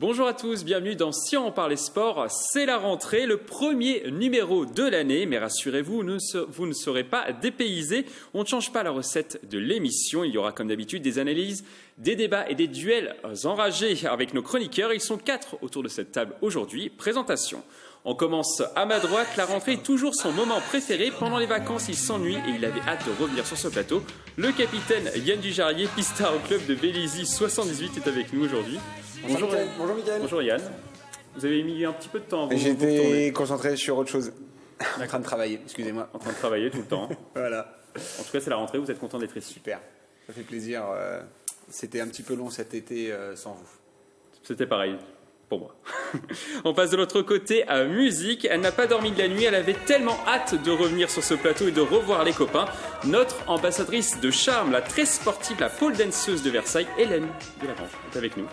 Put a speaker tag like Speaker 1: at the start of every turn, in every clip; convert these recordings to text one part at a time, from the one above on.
Speaker 1: Bonjour à tous, bienvenue dans Si on parle sport. C'est la rentrée, le premier numéro de l'année, mais rassurez-vous, vous ne serez pas dépaysés. On ne change pas la recette de l'émission. Il y aura comme d'habitude des analyses, des débats et des duels enragés avec nos chroniqueurs. Ils sont 4 autour de cette table aujourd'hui. Présentation. On commence à ma droite. La rentrée est toujours son moment préféré. Pendant les vacances, il s'ennuie et il avait hâte de revenir sur ce plateau. Le capitaine Yann Dujarrier, pistard au club de Vélizy 78, est avec nous aujourd'hui.
Speaker 2: Bonjour Mickaël.
Speaker 1: Bonjour Yann. Vous avez mis un petit peu de temps.
Speaker 2: J'étais concentré sur autre chose. En train de travailler, excusez-moi.
Speaker 1: En train de travailler tout le temps.
Speaker 2: Voilà.
Speaker 1: En tout cas, c'est la rentrée, vous êtes content d'être ici.
Speaker 2: Super, ça fait plaisir. C'était un petit peu long cet été sans vous.
Speaker 1: C'était pareil pour moi. On passe de l'autre côté à musique. Elle n'a pas dormi de la nuit, elle avait tellement hâte de revenir sur ce plateau et de revoir les copains. Notre ambassadrice de charme, la très sportive, la pole danseuse de Versailles, Hélène Delagrange, est avec nous.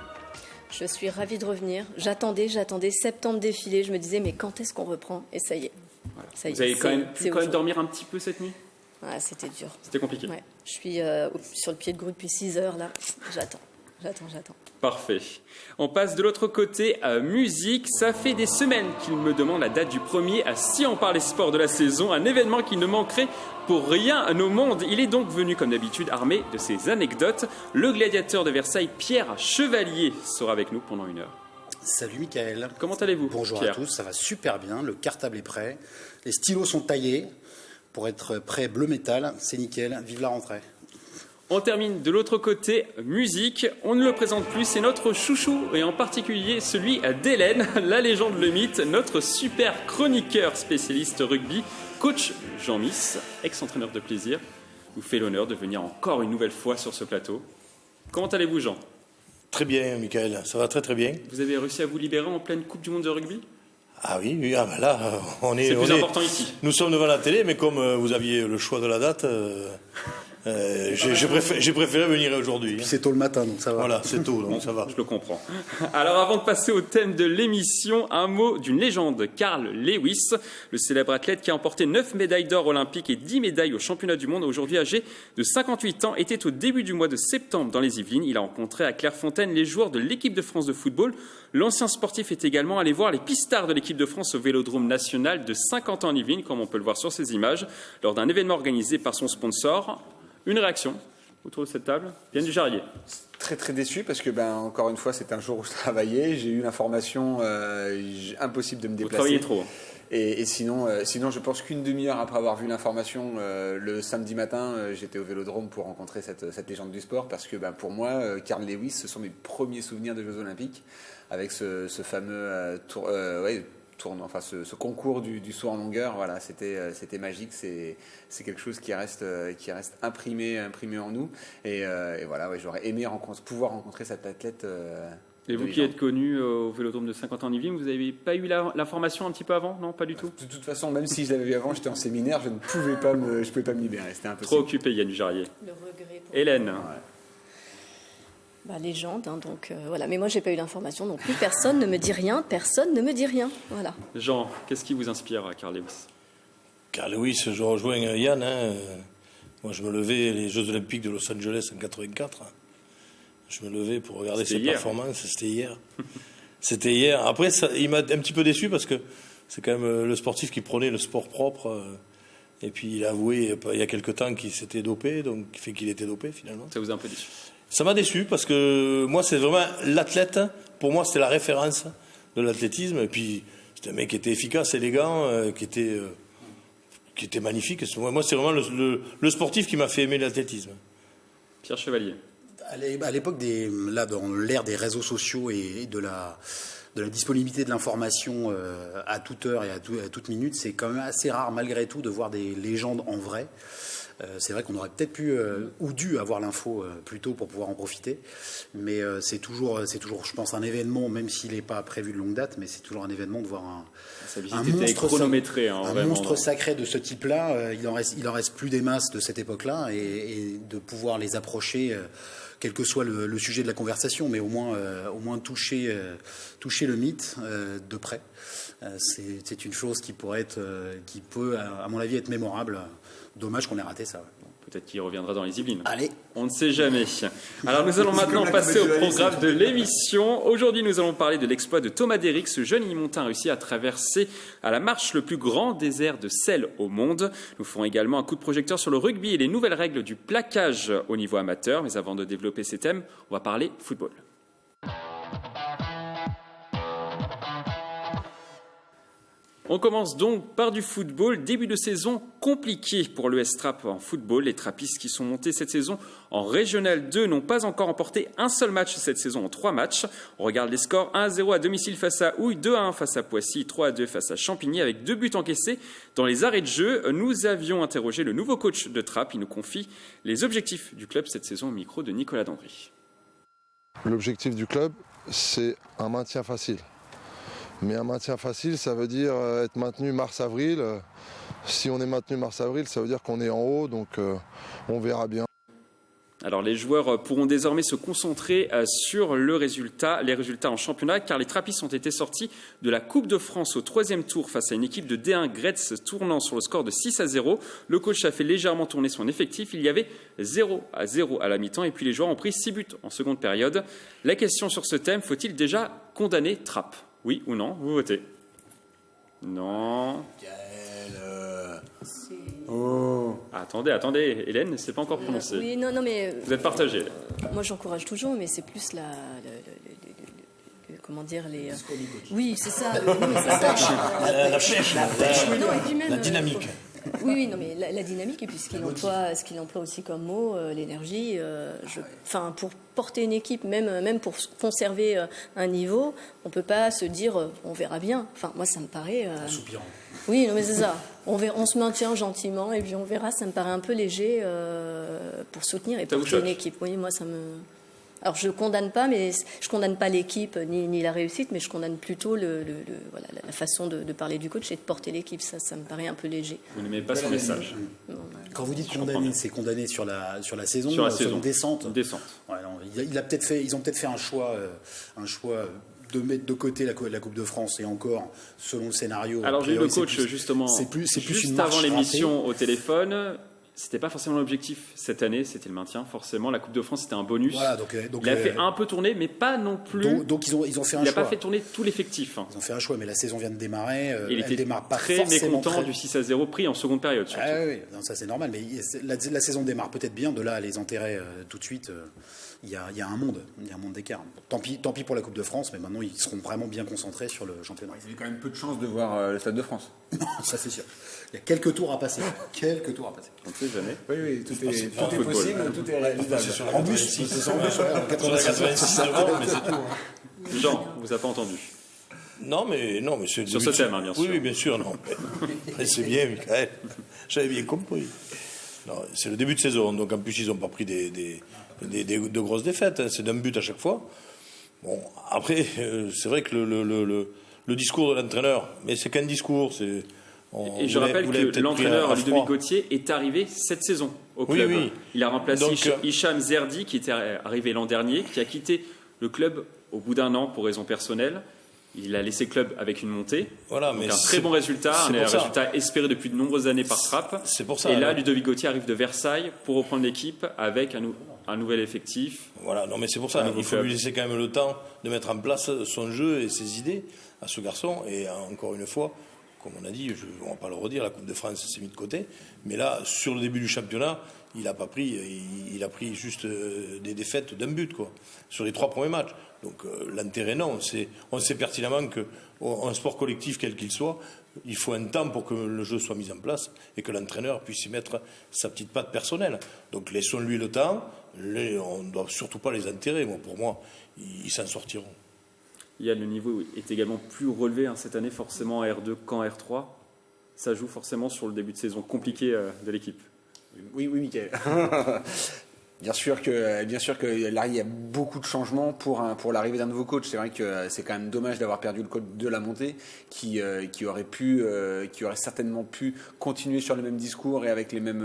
Speaker 3: Je suis ravie de revenir. J'attendais septembre défilé. Je me disais, mais quand est-ce qu'on reprend? Et ça y est.
Speaker 1: Voilà.
Speaker 3: Ça y est,
Speaker 1: vous avez quand même dormir un petit peu cette nuit?
Speaker 3: Ouais, c'était dur.
Speaker 1: C'était compliqué.
Speaker 3: Ouais. Je suis sur le pied de grue depuis 6 heures, là. J'attends.
Speaker 1: Parfait. On passe de l'autre côté à musique. Ça fait des semaines qu'il me demande la date du premier à Si on parle sport de la saison, un événement qui ne manquerait pour rien au monde. Il est donc venu comme d'habitude armé de ses anecdotes. Le gladiateur de Versailles, Pierre Chevalier, sera avec nous pendant 1 heure.
Speaker 4: Salut Mickaël.
Speaker 1: Comment allez-vous?
Speaker 4: Bonjour
Speaker 1: Pierre.
Speaker 4: à tous, ça va super bien, le cartable est prêt, les stylos sont taillés pour être prêts bleu métal, c'est nickel, vive la rentrée.
Speaker 1: On termine de l'autre côté, musique. On ne le présente plus, c'est notre chouchou, et en particulier celui d'Hélène, la légende, le mythe, notre super chroniqueur spécialiste rugby, coach Jean Miss, ex-entraîneur de plaisir, vous fait l'honneur de venir encore une nouvelle fois sur ce plateau. Comment allez-vous, Jean?
Speaker 5: Très bien, Mickaël, ça va très très bien.
Speaker 1: Vous avez réussi à vous libérer en pleine Coupe du Monde de rugby?
Speaker 5: Ah oui, là,
Speaker 1: c'est plus important ici.
Speaker 5: Nous sommes devant la télé, mais comme vous aviez le choix de la date, j'ai préféré venir aujourd'hui.
Speaker 4: C'est tôt le matin, donc ça va.
Speaker 5: Voilà, c'est tôt, donc ça va.
Speaker 1: Je le comprends. Alors avant de passer au thème de l'émission, un mot d'une légende, Carl Lewis, le célèbre athlète qui a emporté 9 médailles d'or olympiques et 10 médailles aux championnats du monde, aujourd'hui âgé de 58 ans, était au début du mois de septembre dans les Yvelines. Il a rencontré à Clairefontaine les joueurs de l'équipe de France de football. L'ancien sportif est également allé voir les pistards de l'équipe de France au Vélodrome national de Saint-Quentin-en-Yvelines, comme on peut le voir sur ces images, lors d'un événement organisé par son sponsor. Une réaction autour de cette table? Yann Dujarrier.
Speaker 2: Très très déçu parce que encore une fois c'est un jour où je travaillais, j'ai eu l'information impossible de me déplacer.
Speaker 1: Vous travaillez trop.
Speaker 2: Et sinon je pense qu'une demi-heure après avoir vu l'information le samedi matin, j'étais au Vélodrome pour rencontrer cette légende du sport parce que pour moi, Carl Lewis, ce sont mes premiers souvenirs de Jeux Olympiques avec ce fameux ce concours du saut en longueur. Voilà, c'était magique, c'est quelque chose qui reste imprimé en nous et voilà, j'aurais aimé pouvoir rencontrer cet athlète.
Speaker 1: Et vous qui êtes connu au Vélodrome de Saint-Quentin-en-Yvelines, vous n'avez pas eu l'information un petit peu avant? Non, pas du tout.
Speaker 2: De toute façon, même si je l'avais vu avant, j'étais en séminaire, je ne pouvais pas me libérer, c'était impossible.
Speaker 1: Trop occupé, Yann Dujarrier.
Speaker 3: Le regret.
Speaker 1: Hélène.
Speaker 3: Légende, donc voilà. Mais moi, j'ai pas eu l'information, donc plus personne ne me dit rien, voilà.
Speaker 1: Jean, qu'est-ce qui vous inspire, Carl Lewis?
Speaker 5: Carl Lewis, je rejoins Yann. Moi, je me levais les Jeux Olympiques de Los Angeles en 84. Je me levais pour regarder ses performances. C'était hier. Après, il m'a un petit peu déçu parce que c'est quand même le sportif qui prenait le sport propre. Et puis, il a avoué il y a quelque temps qu'il s'était dopé, donc qui fait qu'il était dopé finalement.
Speaker 1: Ça vous a un peu déçu?
Speaker 5: Ça m'a déçu parce que moi, c'est vraiment l'athlète. Pour moi, c'était la référence de l'athlétisme. Et puis, c'était un mec qui était efficace, élégant, qui était magnifique. Moi, c'est vraiment le sportif qui m'a fait aimer l'athlétisme.
Speaker 1: Pierre Chevalier.
Speaker 4: À l'époque, dans l'ère des réseaux sociaux et de la disponibilité de l'information à toute heure et à toute minute, c'est quand même assez rare malgré tout de voir des légendes en vrai. C'est vrai qu'on aurait peut-être pu ou dû avoir l'info plus tôt pour pouvoir en profiter, mais c'est toujours, je pense, un événement, même s'il n'est pas prévu de longue date, mais c'est toujours un événement de voir un monstre sacré de ce type-là. Il en reste plus des masses de cette époque-là, et de pouvoir les approcher, quel que soit le sujet de la conversation, mais au moins toucher le mythe de près. C'est une chose qui peut, à mon avis, être mémorable. Dommage qu'on ait raté ça.
Speaker 1: Peut-être qu'il reviendra dans les Yvelines.
Speaker 4: Allez.
Speaker 1: On ne sait jamais. Alors nous allons maintenant passer au programme de l'émission. Aujourd'hui, nous allons parler de l'exploit de Thomas Déric. Ce jeune Ilmontain a réussi à traverser à la marche le plus grand désert de sel au monde. Nous ferons également un coup de projecteur sur le rugby et les nouvelles règles du plaquage au niveau amateur. Mais avant de développer ces thèmes, on va parler football. On commence donc par du football. Début de saison compliqué pour l'ES Trappes en football. Les trappistes qui sont montés cette saison en Régional 2 n'ont pas encore remporté un seul match cette saison en 3 matchs. On regarde les scores: 1-0 à domicile face à Houille, 2-1 face à Poissy, 3-2 face à Champigny avec 2 buts encaissés. Dans les arrêts de jeu, nous avions interrogé le nouveau coach de Trappes. Il nous confie les objectifs du club cette saison au micro de Nicolas Dandry.
Speaker 6: L'objectif du club, c'est un maintien facile. Mais un maintien facile, ça veut dire être maintenu mars-avril. Si on est maintenu mars-avril, ça veut dire qu'on est en haut, donc on verra bien.
Speaker 1: Alors les joueurs pourront désormais se concentrer sur les résultats en championnat, car les trappistes ont été sortis de la Coupe de France au 3e tour face à une équipe de D1 Gretz tournant sur le score de 6-0. Le coach a fait légèrement tourner son effectif. Il y avait 0-0 à la mi-temps et puis les joueurs ont pris 6 buts en seconde période. La question sur ce thème: faut-il déjà condamner Trappes ? Oui ou non? Vous votez. Non.
Speaker 2: Oh.
Speaker 1: Attendez, Hélène, c'est pas encore prononcé.
Speaker 3: Oui, non, mais
Speaker 1: Vous êtes partagé.
Speaker 3: moi j'encourage toujours, mais c'est plus comment dire les. Oui, c'est ça. Non, mais c'est ça.
Speaker 5: La pêche,
Speaker 3: Non, et puis même,
Speaker 5: la dynamique.
Speaker 3: Oui, non, mais la dynamique, et puis ce qu'il emploie aussi comme mot, l'énergie. Enfin, pour porter une équipe, même pour conserver un niveau, on peut pas se dire on verra bien. Enfin, moi, ça me paraît.
Speaker 4: Soupirant.
Speaker 3: Oui, non, mais c'est ça. On se maintient gentiment et puis on verra. Ça me paraît un peu léger pour soutenir et porter une équipe. Oui, moi, ça me. Alors je condamne pas, mais je condamne pas l'équipe ni la réussite, mais je condamne plutôt la façon de parler du coach et de porter l'équipe. Ça me paraît un peu léger.
Speaker 1: Vous n'aimez pas son message.
Speaker 4: Quand vous dites condamner, c'est condamner sur la saison,
Speaker 1: sur la
Speaker 4: saison descente.
Speaker 1: Descente.
Speaker 4: Ouais, non, ils ont peut-être fait un choix de mettre de côté la Coupe de France et encore selon le scénario.
Speaker 1: Alors j'ai eu le coach justement
Speaker 4: c'est plus
Speaker 1: juste
Speaker 4: une
Speaker 1: avant
Speaker 4: marche
Speaker 1: l'émission au téléphone. C'était pas forcément l'objectif cette année, c'était le maintien. Forcément, la Coupe de France c'était un bonus.
Speaker 4: Voilà, donc
Speaker 1: il a fait un peu tourner, mais pas non plus.
Speaker 4: Donc ils ont fait un choix.
Speaker 1: Il n'a pas fait tourner tout l'effectif.
Speaker 4: Ils ont fait un choix, mais la saison vient de démarrer.
Speaker 1: Il était
Speaker 4: démarre pas
Speaker 1: très mécontent du 6-0 pris en seconde période. Surtout.
Speaker 4: Ah oui, non, ça c'est normal, mais la saison démarre peut-être bien. De là à les enterrer tout de suite, il y a un monde d'écart. Tant pis pour la Coupe de France, mais maintenant ils seront vraiment bien concentrés sur le championnat.
Speaker 2: Il y a quand même peu de chance de voir le Stade de France.
Speaker 4: Non, ça c'est sûr. Il y a quelques tours à passer.
Speaker 1: On ne sait jamais.
Speaker 2: Oui, tout est possible, tout est réalisable.
Speaker 4: En bus, c'est en bus.
Speaker 5: Sur la 86 devant, mais c'est tout.
Speaker 1: Jean, vous a pas entendu.
Speaker 5: Non, mais c'est
Speaker 1: sur ce thème, bien sûr.
Speaker 5: Oui, bien sûr, non. Mais c'est bien, Michael. J'avais bien compris. Non, c'est le début de saison, donc en plus ils n'ont pas pris de grosses défaites. C'est d'un but à chaque fois. Bon, après, c'est vrai que le discours de l'entraîneur, mais c'est qu'un discours.
Speaker 1: Et je rappelle que l'entraîneur Ludovic Gauthier est arrivé cette saison au club.
Speaker 5: Oui.
Speaker 1: Il a remplacé
Speaker 5: Donc,
Speaker 1: Hicham Zerdi qui était arrivé l'an dernier, qui a quitté le club au bout d'un an pour raisons personnelles. Il a laissé le club avec une montée.
Speaker 5: Voilà,
Speaker 1: donc
Speaker 5: mais
Speaker 1: un très bon résultat, un résultat espéré depuis de nombreuses années par Trappes.
Speaker 5: C'est pour ça.
Speaker 1: Et là, Ludovic Gauthier arrive de Versailles pour reprendre l'équipe avec un nouvel effectif.
Speaker 5: Voilà, non mais c'est pour ça. Il faut lui laisser quand même le temps de mettre en place son jeu et ses idées à ce garçon. Et encore une fois, comme on a dit, on ne va pas le redire, la Coupe de France s'est mise de côté. Mais là, sur le début du championnat, il a pris juste des défaites d'un but, quoi, sur les 3 premiers matchs. Donc l'intérêt, non. On sait pertinemment qu'un sport collectif, quel qu'il soit, il faut un temps pour que le jeu soit mis en place et que l'entraîneur puisse y mettre sa petite patte personnelle. Donc laissons-lui le temps. On ne doit surtout pas les enterrer. Pour moi, ils s'en sortiront.
Speaker 1: Le niveau est également plus relevé cette année, forcément en R2 qu'en R3. Ça joue forcément sur le début de saison compliqué de l'équipe.
Speaker 2: Oui, Mickaël. Bien sûr que là, il y a beaucoup de changements pour l'arrivée d'un nouveau coach. C'est vrai que c'est quand même dommage d'avoir perdu le coach de la montée qui aurait certainement pu continuer sur le même discours et avec la même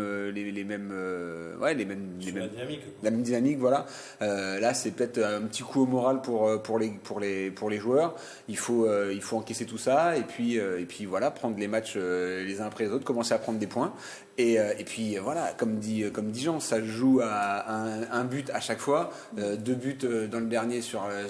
Speaker 2: dynamique, voilà. Là, c'est peut-être un petit coup au moral pour les joueurs. Il faut encaisser tout ça et puis voilà, prendre les matchs les uns après les autres, commencer à prendre des points Et puis voilà, comme dit Jean, ça joue à un but à chaque fois, 2 buts dans le dernier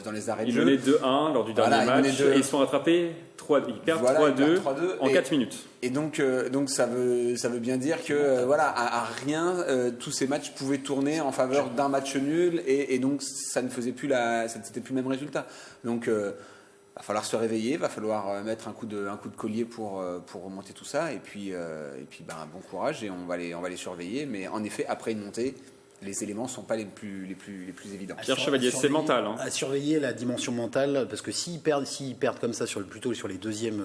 Speaker 2: dans les arrêts de jeu.
Speaker 1: Ils menaient 2-1 lors du dernier match et ils sont rattrapés, ils perdent 3-2 en 4 minutes.
Speaker 2: Et donc ça veut bien dire que à rien, tous ces matchs pouvaient tourner en faveur d'un match nul et donc ça ne faisait plus c'était plus le même résultat. Donc va falloir se réveiller, va falloir mettre un coup de collier pour remonter tout ça et puis bon courage et on va les surveiller. Mais en effet, après une montée, les éléments ne sont pas les plus évidents.
Speaker 1: Pierre Chevalier, c'est mental.
Speaker 4: À surveiller la dimension mentale, parce que s'ils perdent comme ça plutôt sur les deuxième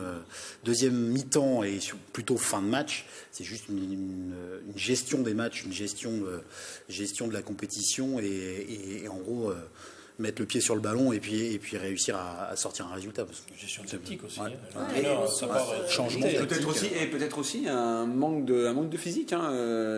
Speaker 4: mi-temps et plutôt fin de match, c'est juste une gestion des matchs, une gestion de la compétition et en gros mettre le pied sur le ballon et puis réussir à sortir un résultat. Parce que
Speaker 5: gestion tactique aussi.
Speaker 4: Changement
Speaker 2: peut-être aussi un manque de physique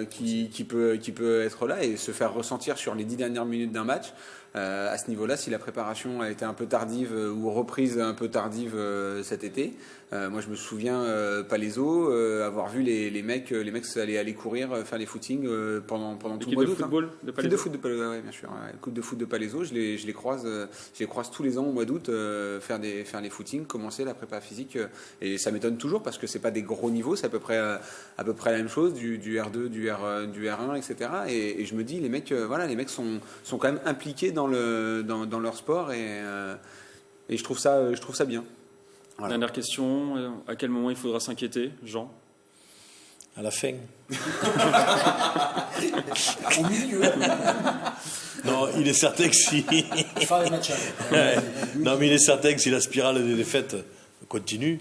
Speaker 2: qui peut être là et se faire ressentir sur les 10 dernières minutes d'un match. À ce niveau-là, si la préparation a été un peu tardive ou reprise un peu tardive cet été, moi je me souviens Palaiseau avoir vu les mecs aller courir, faire les footings pendant tout le mois d'août.
Speaker 1: L'équipe de football de
Speaker 2: Palaiseau, oui, bien sûr. Coupe de foot de Palaiseau, je les croise tous les ans au mois d'août faire les footings, commencer la prépa physique et ça m'étonne toujours parce que c'est pas des gros niveaux, c'est à peu près la même chose du R2, du R1, etc. Et je me dis les mecs sont quand même impliqués dans leur sport et je trouve ça bien. Voilà.
Speaker 1: Dernière question, à quel moment il faudra s'inquiéter, Jean?
Speaker 5: À la fin.
Speaker 4: au milieu.
Speaker 5: Non, il est certain que si. Non, mais il est certain que si la spirale des défaites continue,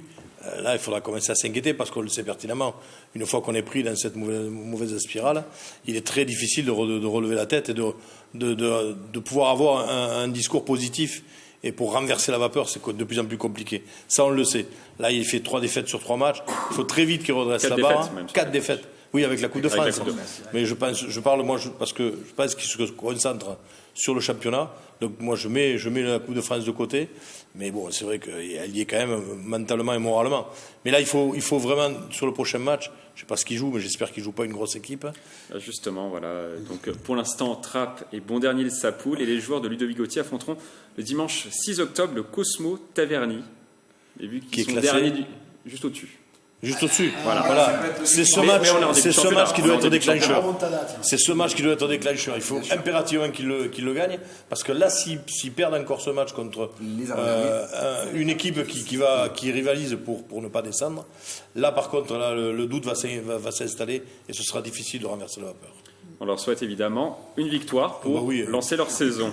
Speaker 5: là, il faudra commencer à s'inquiéter parce qu'on le sait pertinemment. Une fois qu'on est pris dans cette mauvaise spirale, il est très difficile de relever la tête et de pouvoir avoir un discours positif. Et pour renverser la vapeur, c'est de plus en plus compliqué. Ça, on le sait. Là, il fait 3 défaites sur 3 matchs. Il faut très vite qu'il redresse la barre. 4 défaites. Oui, avec la Coupe de France. Mais parce que je pense qu'il se concentre sur le championnat. Donc moi, je mets la Coupe de France de côté. Mais bon, c'est vrai qu'elle y est quand même mentalement et moralement. Mais là, il faut vraiment, sur le prochain match, je ne sais pas ce qu'il joue, mais j'espère qu'il ne joue pas une grosse équipe.
Speaker 1: Justement, voilà. Donc pour l'instant, Trappes est bon dernier de sa poule et les joueurs de Ludovic Gauthier affronteront le dimanche 6 octobre le Cosmo Taverny. Et vu qu'ils sont derniers juste au-dessus.
Speaker 5: Juste au-dessus. Voilà. C'est ce match qui doit être déclencheur. C'est ce match qui doit être déclencheur. Il faut impérativement qu'il le gagne. Parce que là, s'ils perdent encore ce match contre une équipe qui rivalise pour ne pas descendre, là, par contre, là, le doute va s'installer et ce sera difficile de renverser la vapeur.
Speaker 1: On leur souhaite évidemment une victoire pour lancer leur saison.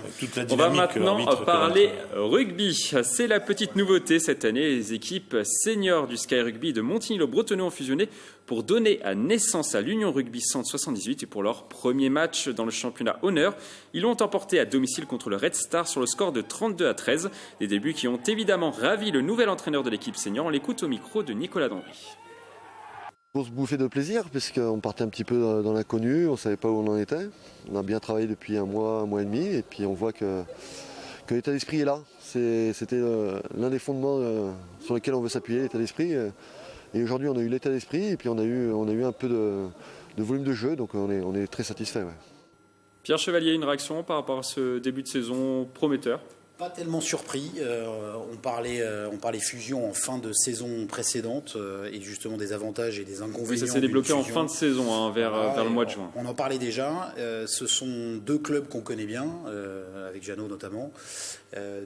Speaker 1: On va maintenant parler rugby. C'est la petite nouveauté cette année. Les équipes seniors du Sky Rugby de Montigny-le-Bretonneux ont fusionné pour donner naissance à l'Union Rugby Centre 78 et pour leur premier match dans le championnat honneur, ils l'ont emporté à domicile contre le Red Star sur le score de 32-13. Des débuts qui ont évidemment ravi le nouvel entraîneur de l'équipe senior. On l'écoute au micro de Nicolas Dandry.
Speaker 7: Grosse bouffée de plaisir puisqu'on partait un petit peu dans l'inconnu, on ne savait pas où on en était. On a bien travaillé depuis un mois et demi et puis on voit que l'état d'esprit est là. C'était l'un des fondements sur lesquels on veut s'appuyer, l'état d'esprit. Et aujourd'hui on a eu l'état d'esprit et puis on a eu un peu de volume de jeu, donc on est très satisfait. Ouais.
Speaker 1: Pierre Chevalier, une réaction par rapport à ce début de saison prometteur?
Speaker 4: Pas tellement surpris. On parlait fusion en fin de saison précédente et justement des avantages et des inconvénients.
Speaker 1: Oui, ça s'est débloqué en fin de saison, vers le mois de juin.
Speaker 4: On en parlait déjà. Ce sont 2 clubs qu'on connaît bien, avec Jeannot notamment.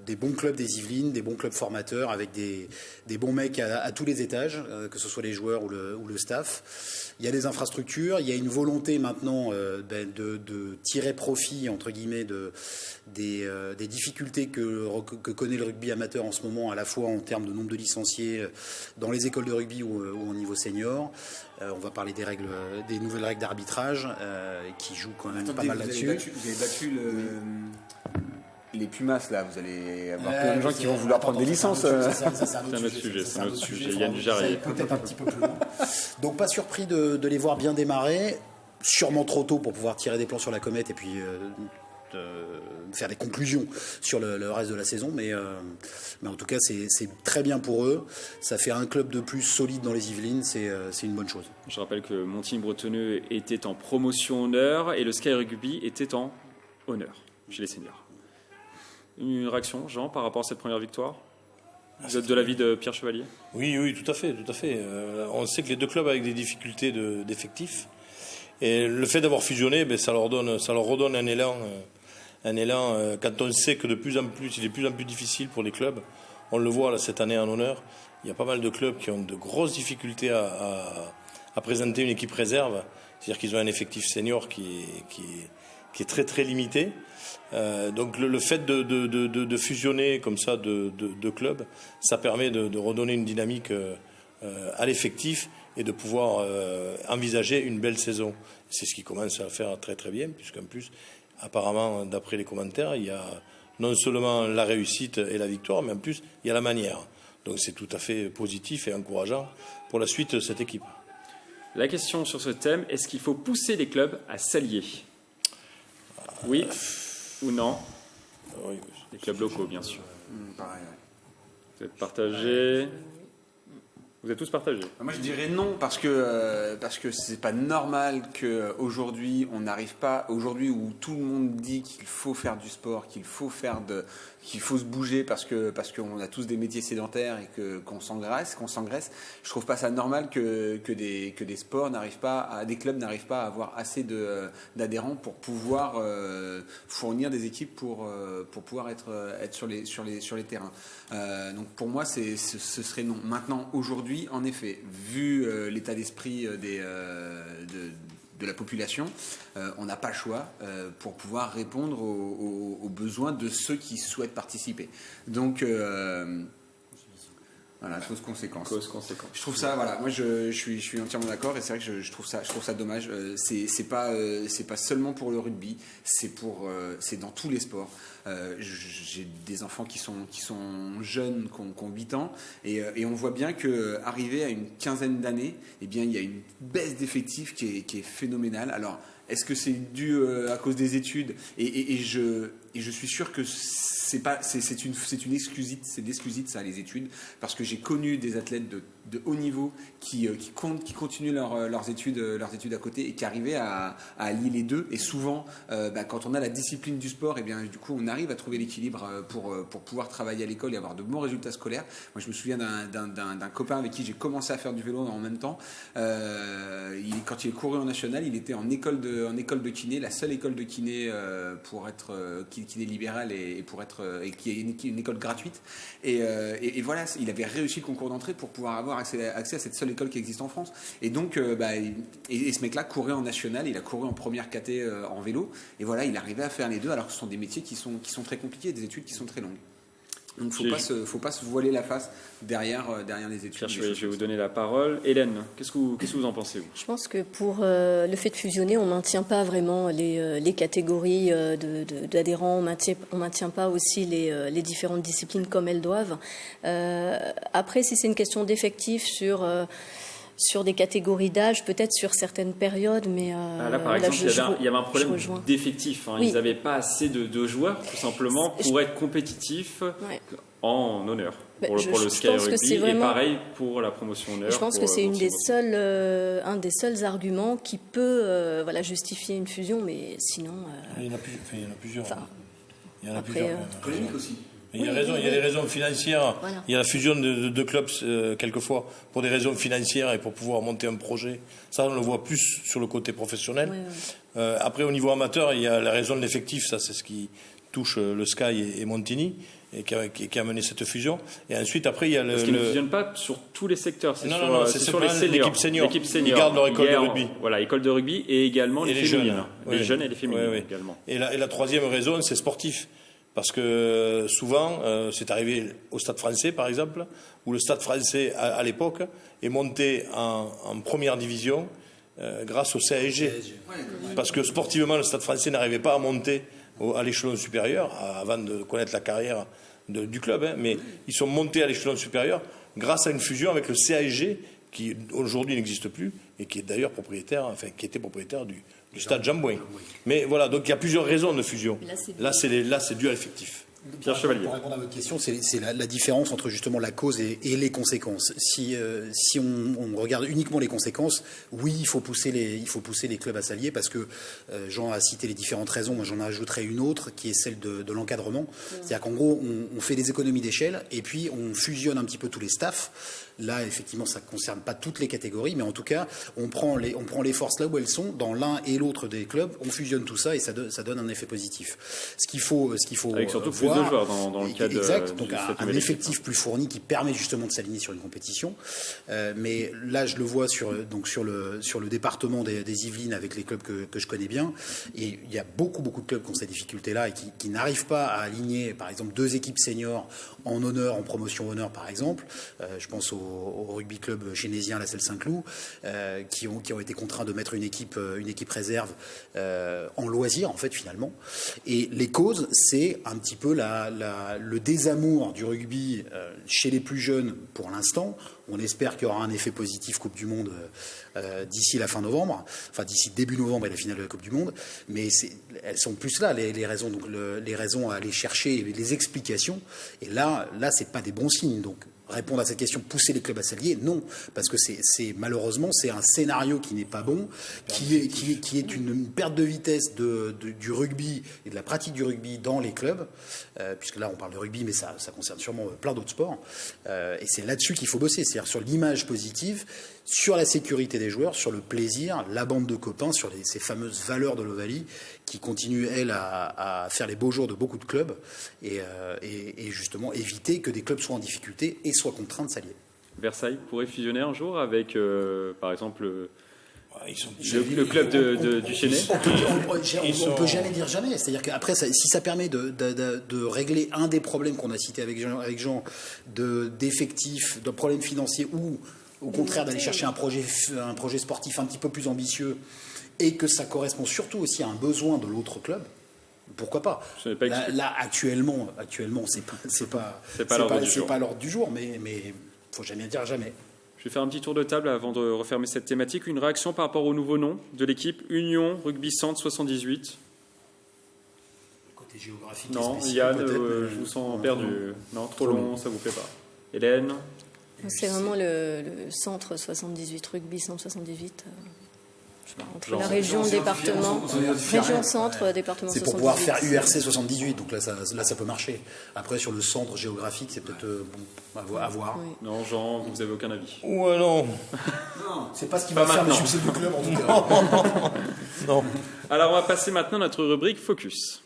Speaker 4: Des bons clubs des Yvelines, des bons clubs formateurs avec des bons mecs à tous les étages, que ce soit les joueurs ou le staff. Il y a des infrastructures, il y a une volonté maintenant de tirer profit entre guillemets des difficultés que connaît le rugby amateur en ce moment, à la fois en termes de nombre de licenciés dans les écoles de rugby ou au niveau senior. On va parler des nouvelles règles d'arbitrage qui jouent quand même pas mal là-dessus.
Speaker 2: Vous avez battu les Pumas, là, vous allez avoir plein de gens qui vont vouloir prendre des licences.
Speaker 1: C'est un autre sujet. Yann Jarry.
Speaker 4: Peut-être un petit peu plus loin. Donc pas surpris de les voir bien démarrer. Sûrement trop tôt pour pouvoir tirer des plans sur la comète et puis faire des conclusions sur le reste de la saison, mais en tout cas c'est très bien pour eux. Ça fait un club de plus solide dans les Yvelines, c'est une bonne chose.
Speaker 1: Je rappelle que Montigny-Bretonneux était en promotion honneur et le Sky Rugby était en honneur chez les seniors. Une réaction, Jean, par rapport à cette première victoire? Vous êtes de l'avis de Pierre Chevalier?
Speaker 5: Oui, tout à fait. On sait que les deux clubs avec des difficultés d'effectifs. Et le fait d'avoir fusionné, ça leur redonne un élan. Quand on sait que il est de plus en plus difficile pour les clubs. On le voit là, cette année en honneur. Il y a pas mal de clubs qui ont de grosses difficultés à présenter une équipe réserve. C'est-à-dire qu'ils ont un effectif senior qui est très très limité. Donc le fait de fusionner comme ça de clubs, ça permet de redonner une dynamique à l'effectif et de pouvoir envisager une belle saison. C'est ce qui commence à faire très très bien, puisqu'en plus, apparemment, d'après les commentaires, il y a non seulement la réussite et la victoire, mais en plus, il y a la manière. Donc c'est tout à fait positif et encourageant pour la suite de cette équipe.
Speaker 1: La question sur ce thème, est-ce qu'il faut pousser les clubs à s'allier? Oui ou non?
Speaker 5: Oui.
Speaker 1: Les clubs locaux, bien sûr.
Speaker 2: Pareil, ouais.
Speaker 1: Vous êtes partagés? Vous êtes tous partagés?
Speaker 2: Moi je dirais non parce que c'est pas normal qu'aujourd'hui on n'arrive pas, aujourd'hui où tout le monde dit qu'il faut faire du sport, qu'il faut se bouger parce qu'on a tous des métiers sédentaires et qu'on s'engraisse. Je trouve pas ça normal que des sports n'arrivent pas, des clubs n'arrivent pas à avoir assez d'adhérents pour pouvoir fournir des équipes pour pouvoir être sur les terrains. Donc pour moi ce serait non. Maintenant aujourd'hui, en effet, vu l'état d'esprit de la population, on n'a pas le choix pour pouvoir répondre aux besoins de ceux qui souhaitent participer. Donc voilà, cause conséquence. Je trouve ça, voilà, moi je suis entièrement d'accord et c'est vrai que je trouve ça dommage. C'est pas seulement pour le rugby, c'est dans tous les sports. J'ai des enfants qui sont jeunes, qui ont 8 ans, et on voit bien qu'arrivé à une quinzaine d'années, eh bien il y a une baisse d'effectifs qui est phénoménale. Alors est-ce que c'est dû à cause des études et je suis sûr que c'est une excusite, c'est de l'excusite ça, les études, parce que j'ai connu des athlètes de haut niveau qui continuent leurs études à côté et qui arrivaient à allier les deux. Et souvent, quand on a la discipline du sport, et bien du coup on arrive à trouver l'équilibre pour pouvoir travailler à l'école et avoir de bons résultats scolaires. Moi je me souviens d'un copain avec qui j'ai commencé à faire du vélo en même temps. Quand il est couru en national, il était en école de kiné, la seule école de kiné pour être kiné libéral et qui est une école gratuite. Et voilà, il avait réussi le concours d'entrée pour pouvoir avoir accès à cette seule école qui existe en France. Et donc, et ce mec-là courait en national, il a couru en première caté en vélo. Et voilà, il arrivait à faire les deux, alors que ce sont des métiers qui sont très compliqués, des études qui sont très longues. Donc il ne faut pas se voiler la face derrière les études.
Speaker 1: Pierre, je vais vous donner la parole. Hélène, qu'est-ce que vous en pensez, vous?
Speaker 3: Je pense que pour le fait de fusionner, on ne maintient pas vraiment les catégories d'adhérents, on ne maintient pas aussi les différentes disciplines comme elles doivent. Après, si c'est une question d'effectifs sur des catégories d'âge, peut-être sur certaines périodes, mais
Speaker 1: là, par exemple, il y avait un problème d'effectifs. Hein.
Speaker 3: Oui.
Speaker 1: Ils n'avaient pas assez de joueurs, tout simplement, pour être compétitifs en honneur. Pour le Sky Rugby, et pareil pour la promotion honneur.
Speaker 3: Je pense que c'est un des seuls arguments qui peut justifier une fusion, mais sinon...
Speaker 5: Il y en a plusieurs. Il y en a
Speaker 3: plusieurs.
Speaker 2: Polémique aussi.
Speaker 5: Il y a des raisons financières. Voilà. Il y a la fusion de clubs, quelquefois, pour des raisons financières et pour pouvoir monter un projet. Ça, on le voit plus sur le côté professionnel. Oui. Après, au niveau amateur, il y a la raison de l'effectif. Ça, c'est ce qui touche le Sky et Montigny, et qui a mené cette fusion. Et ensuite, après, il y a
Speaker 1: Parce qu'ils ne fusionnent pas sur tous les secteurs. C'est sur
Speaker 5: les seniors. L'équipe senior. Ils gardent leur école de rugby.
Speaker 1: Voilà, école de rugby et également les féminines. Les
Speaker 5: oui.
Speaker 1: jeunes et les féminines
Speaker 5: oui.
Speaker 1: également.
Speaker 5: Et la troisième raison, c'est sportif. Parce que souvent, c'est arrivé au Stade français, par exemple, où le Stade français, à l'époque, est monté en première division grâce au CASG. Parce que sportivement, le Stade français n'arrivait pas à monter à l'échelon supérieur, avant de connaître la carrière du club. Mais ils sont montés à l'échelon supérieur grâce à une fusion avec le CASG, qui aujourd'hui n'existe plus, et qui est d'ailleurs qui était propriétaire du stade Jean-Bouin. Mais voilà, donc il y a plusieurs raisons de fusion. Là, c'est dû à l'effectif.
Speaker 1: Pierre Chevalier.
Speaker 4: Pour répondre à votre question, c'est la différence entre justement la cause et les conséquences. Si on regarde uniquement les conséquences, oui, il faut pousser les clubs à s'allier parce que Jean a cité les différentes raisons. Moi, j'en ajouterai une autre qui est celle de l'encadrement. C'est-à-dire qu'en gros, on fait des économies d'échelle et puis on fusionne un petit peu tous les staffs. Là, effectivement, ça ne concerne pas toutes les catégories, mais en tout cas, on prend les forces là où elles sont, dans l'un et l'autre des clubs, on fusionne tout ça et ça donne un effet positif. Ce qu'il faut
Speaker 1: avec surtout plus de joueurs dans le cadre
Speaker 4: exact, donc un effectif plus fourni qui permet justement de s'aligner sur une compétition. Mais là, je le vois sur le département des Yvelines avec les clubs que je connais bien, et il y a beaucoup de clubs qui ont ces difficultés-là et qui n'arrivent pas à aligner, par exemple, 2 équipes seniors en honneur, en promotion honneur, par exemple. Je pense au rugby club chénésien, la Selle Saint-Cloud, qui ont été contraints de mettre une équipe réserve en loisir, en fait, finalement. Et les causes, c'est un petit peu le désamour du rugby chez les plus jeunes pour l'instant. On espère qu'il y aura un effet positif Coupe du Monde d'ici la fin novembre, enfin d'ici début novembre et la finale de la Coupe du Monde. Mais elles sont plus là, les raisons. Donc les raisons à aller chercher, les explications. Et là, c'est pas des bons signes. Donc répondre à cette question, pousser les clubs à s'allier, non, parce que malheureusement c'est un scénario qui n'est pas bon, qui est une perte de vitesse du rugby et de la pratique du rugby dans les clubs, puisque là on parle de rugby, mais ça concerne sûrement plein d'autres sports, et c'est là-dessus qu'il faut bosser, c'est-à-dire sur l'image positive, sur la sécurité des joueurs, sur le plaisir, la bande de copains, sur ces fameuses valeurs de l'Ovalie qui continuent, elles, à faire les beaux jours de beaucoup de clubs et justement éviter que des clubs soient en difficulté et soient contraints de s'allier.
Speaker 1: Versailles pourrait fusionner un jour avec, par exemple, le club du Chénet.
Speaker 4: On ne peut jamais dire jamais. C'est-à-dire qu'après, si ça permet de régler un des problèmes qu'on a cités avec Jean d'effectifs, de problèmes financiers ou au contraire d'aller chercher un projet sportif un petit peu plus ambitieux et que ça correspond surtout aussi à un besoin de l'autre club, pourquoi pas. Là actuellement c'est pas l'ordre du jour, mais faut jamais dire jamais.
Speaker 1: Je vais faire un petit tour de table avant de refermer cette thématique. Une réaction par rapport au nouveau nom de l'équipe Union Rugby Centre 78.
Speaker 4: Côté géographique.
Speaker 1: Non, Yann, je vous sens perdu. Non, trop long, ça vous plaît pas. Hélène.
Speaker 3: C'est vraiment le centre 78, rugby centre 78. Entre la région, département, région centre, département 78.
Speaker 4: C'est pour pouvoir faire URC 78, donc là ça peut marcher. Après sur le centre géographique, c'est peut-être à voir.
Speaker 1: Oui. Non, Jean, vous n'avez aucun avis.
Speaker 5: Ouais, non.
Speaker 4: C'est pas ce qui va faire le succès du club en tout cas.
Speaker 5: Non.
Speaker 1: Alors on va passer maintenant à notre rubrique Focus.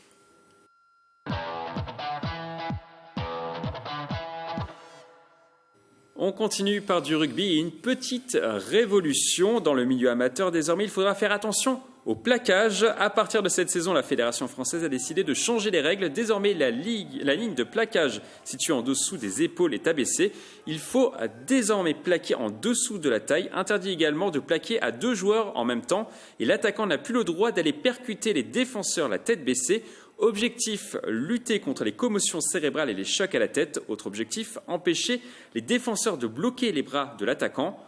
Speaker 1: On continue par du rugby et une petite révolution dans le milieu amateur. Désormais, il faudra faire attention au plaquage. À partir de cette saison, la Fédération française a décidé de changer les règles. Désormais, la ligne de plaquage située en dessous des épaules est abaissée. Il faut désormais plaquer en dessous de la taille. Interdit également de plaquer à 2 joueurs en même temps. Et l'attaquant n'a plus le droit d'aller percuter les défenseurs la tête baissée. Objectif, lutter contre les commotions cérébrales et les chocs à la tête. Autre objectif, empêcher les défenseurs de bloquer les bras de l'attaquant.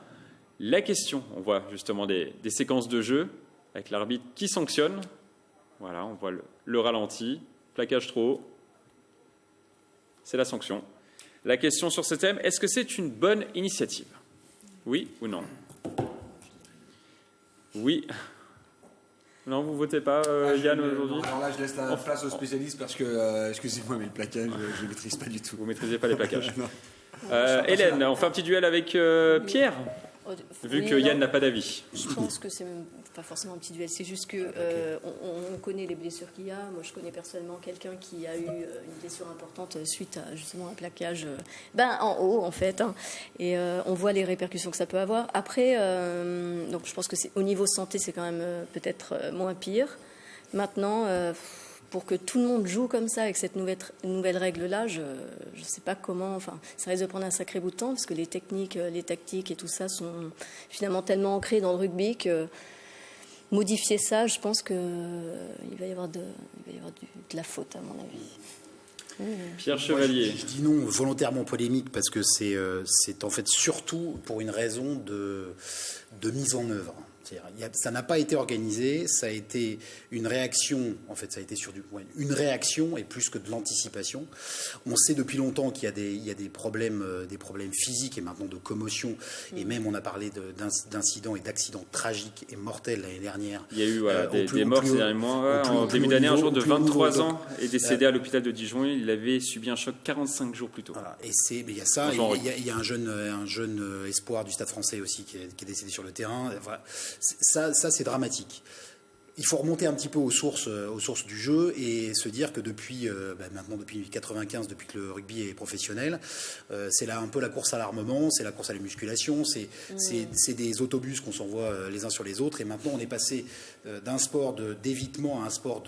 Speaker 1: La question, on voit justement des séquences de jeu avec l'arbitre qui sanctionne. Voilà, on voit le ralenti, plaquage trop haut. C'est la sanction. La question sur ce thème, est-ce que c'est une bonne initiative? Oui ou non? Oui. Non, vous votez pas, Yann, aujourd'hui?
Speaker 2: Alors là, je laisse la place aux spécialistes parce que, excusez-moi, mais le plaquage, je ne maîtrise pas du tout.
Speaker 1: Vous ne maîtrisez pas les plaquages. Hélène, on fait un petit duel avec Pierre, vu que Yann n'a pas d'avis.
Speaker 3: Je pense que c'est même pas forcément un petit duel, c'est juste que on connaît les blessures qu'il y a. Moi, je connais personnellement quelqu'un qui a eu une blessure importante suite à justement un plaquage en haut, en fait. Hein, et on voit les répercussions que ça peut avoir. Après, donc je pense que au niveau santé, c'est quand même peut-être moins pire. Maintenant, pour que tout le monde joue comme ça avec cette nouvelle règle-là, je ne sais pas comment. Enfin, ça risque de prendre un sacré bout de temps parce que les techniques, les tactiques et tout ça sont finalement tellement ancrés dans le rugby que modifier ça, je pense qu'il va y avoir de la faute, à mon avis.
Speaker 1: Pierre Chevalier.
Speaker 4: Je dis non volontairement polémique parce que c'est en fait surtout pour une raison de mise en œuvre. Ça n'a pas été organisé, ça a été une réaction, en fait ça a été une réaction et plus que de l'anticipation. On sait depuis longtemps qu'il y a des problèmes physiques et maintenant de commotion, et même on a parlé d'incidents et d'accidents tragiques et mortels l'année dernière.
Speaker 1: Il y a eu des morts ces derniers mois. En début d'année, un jour de 23 ans est décédé à l'hôpital de Dijon. Il avait subi un choc 45 jours plus tôt.
Speaker 4: Voilà. Et il y a ça, il y a un jeune espoir du Stade français aussi qui est décédé sur le terrain. Voilà. Ça c'est dramatique. Il faut remonter un petit peu aux sources du jeu et se dire que maintenant depuis 95, depuis que le rugby est professionnel, c'est là un peu la course à l'armement, c'est la course à la musculation, c'est des autobus qu'on s'envoie les uns sur les autres, et maintenant on est passé d'un sport d'évitement à un sport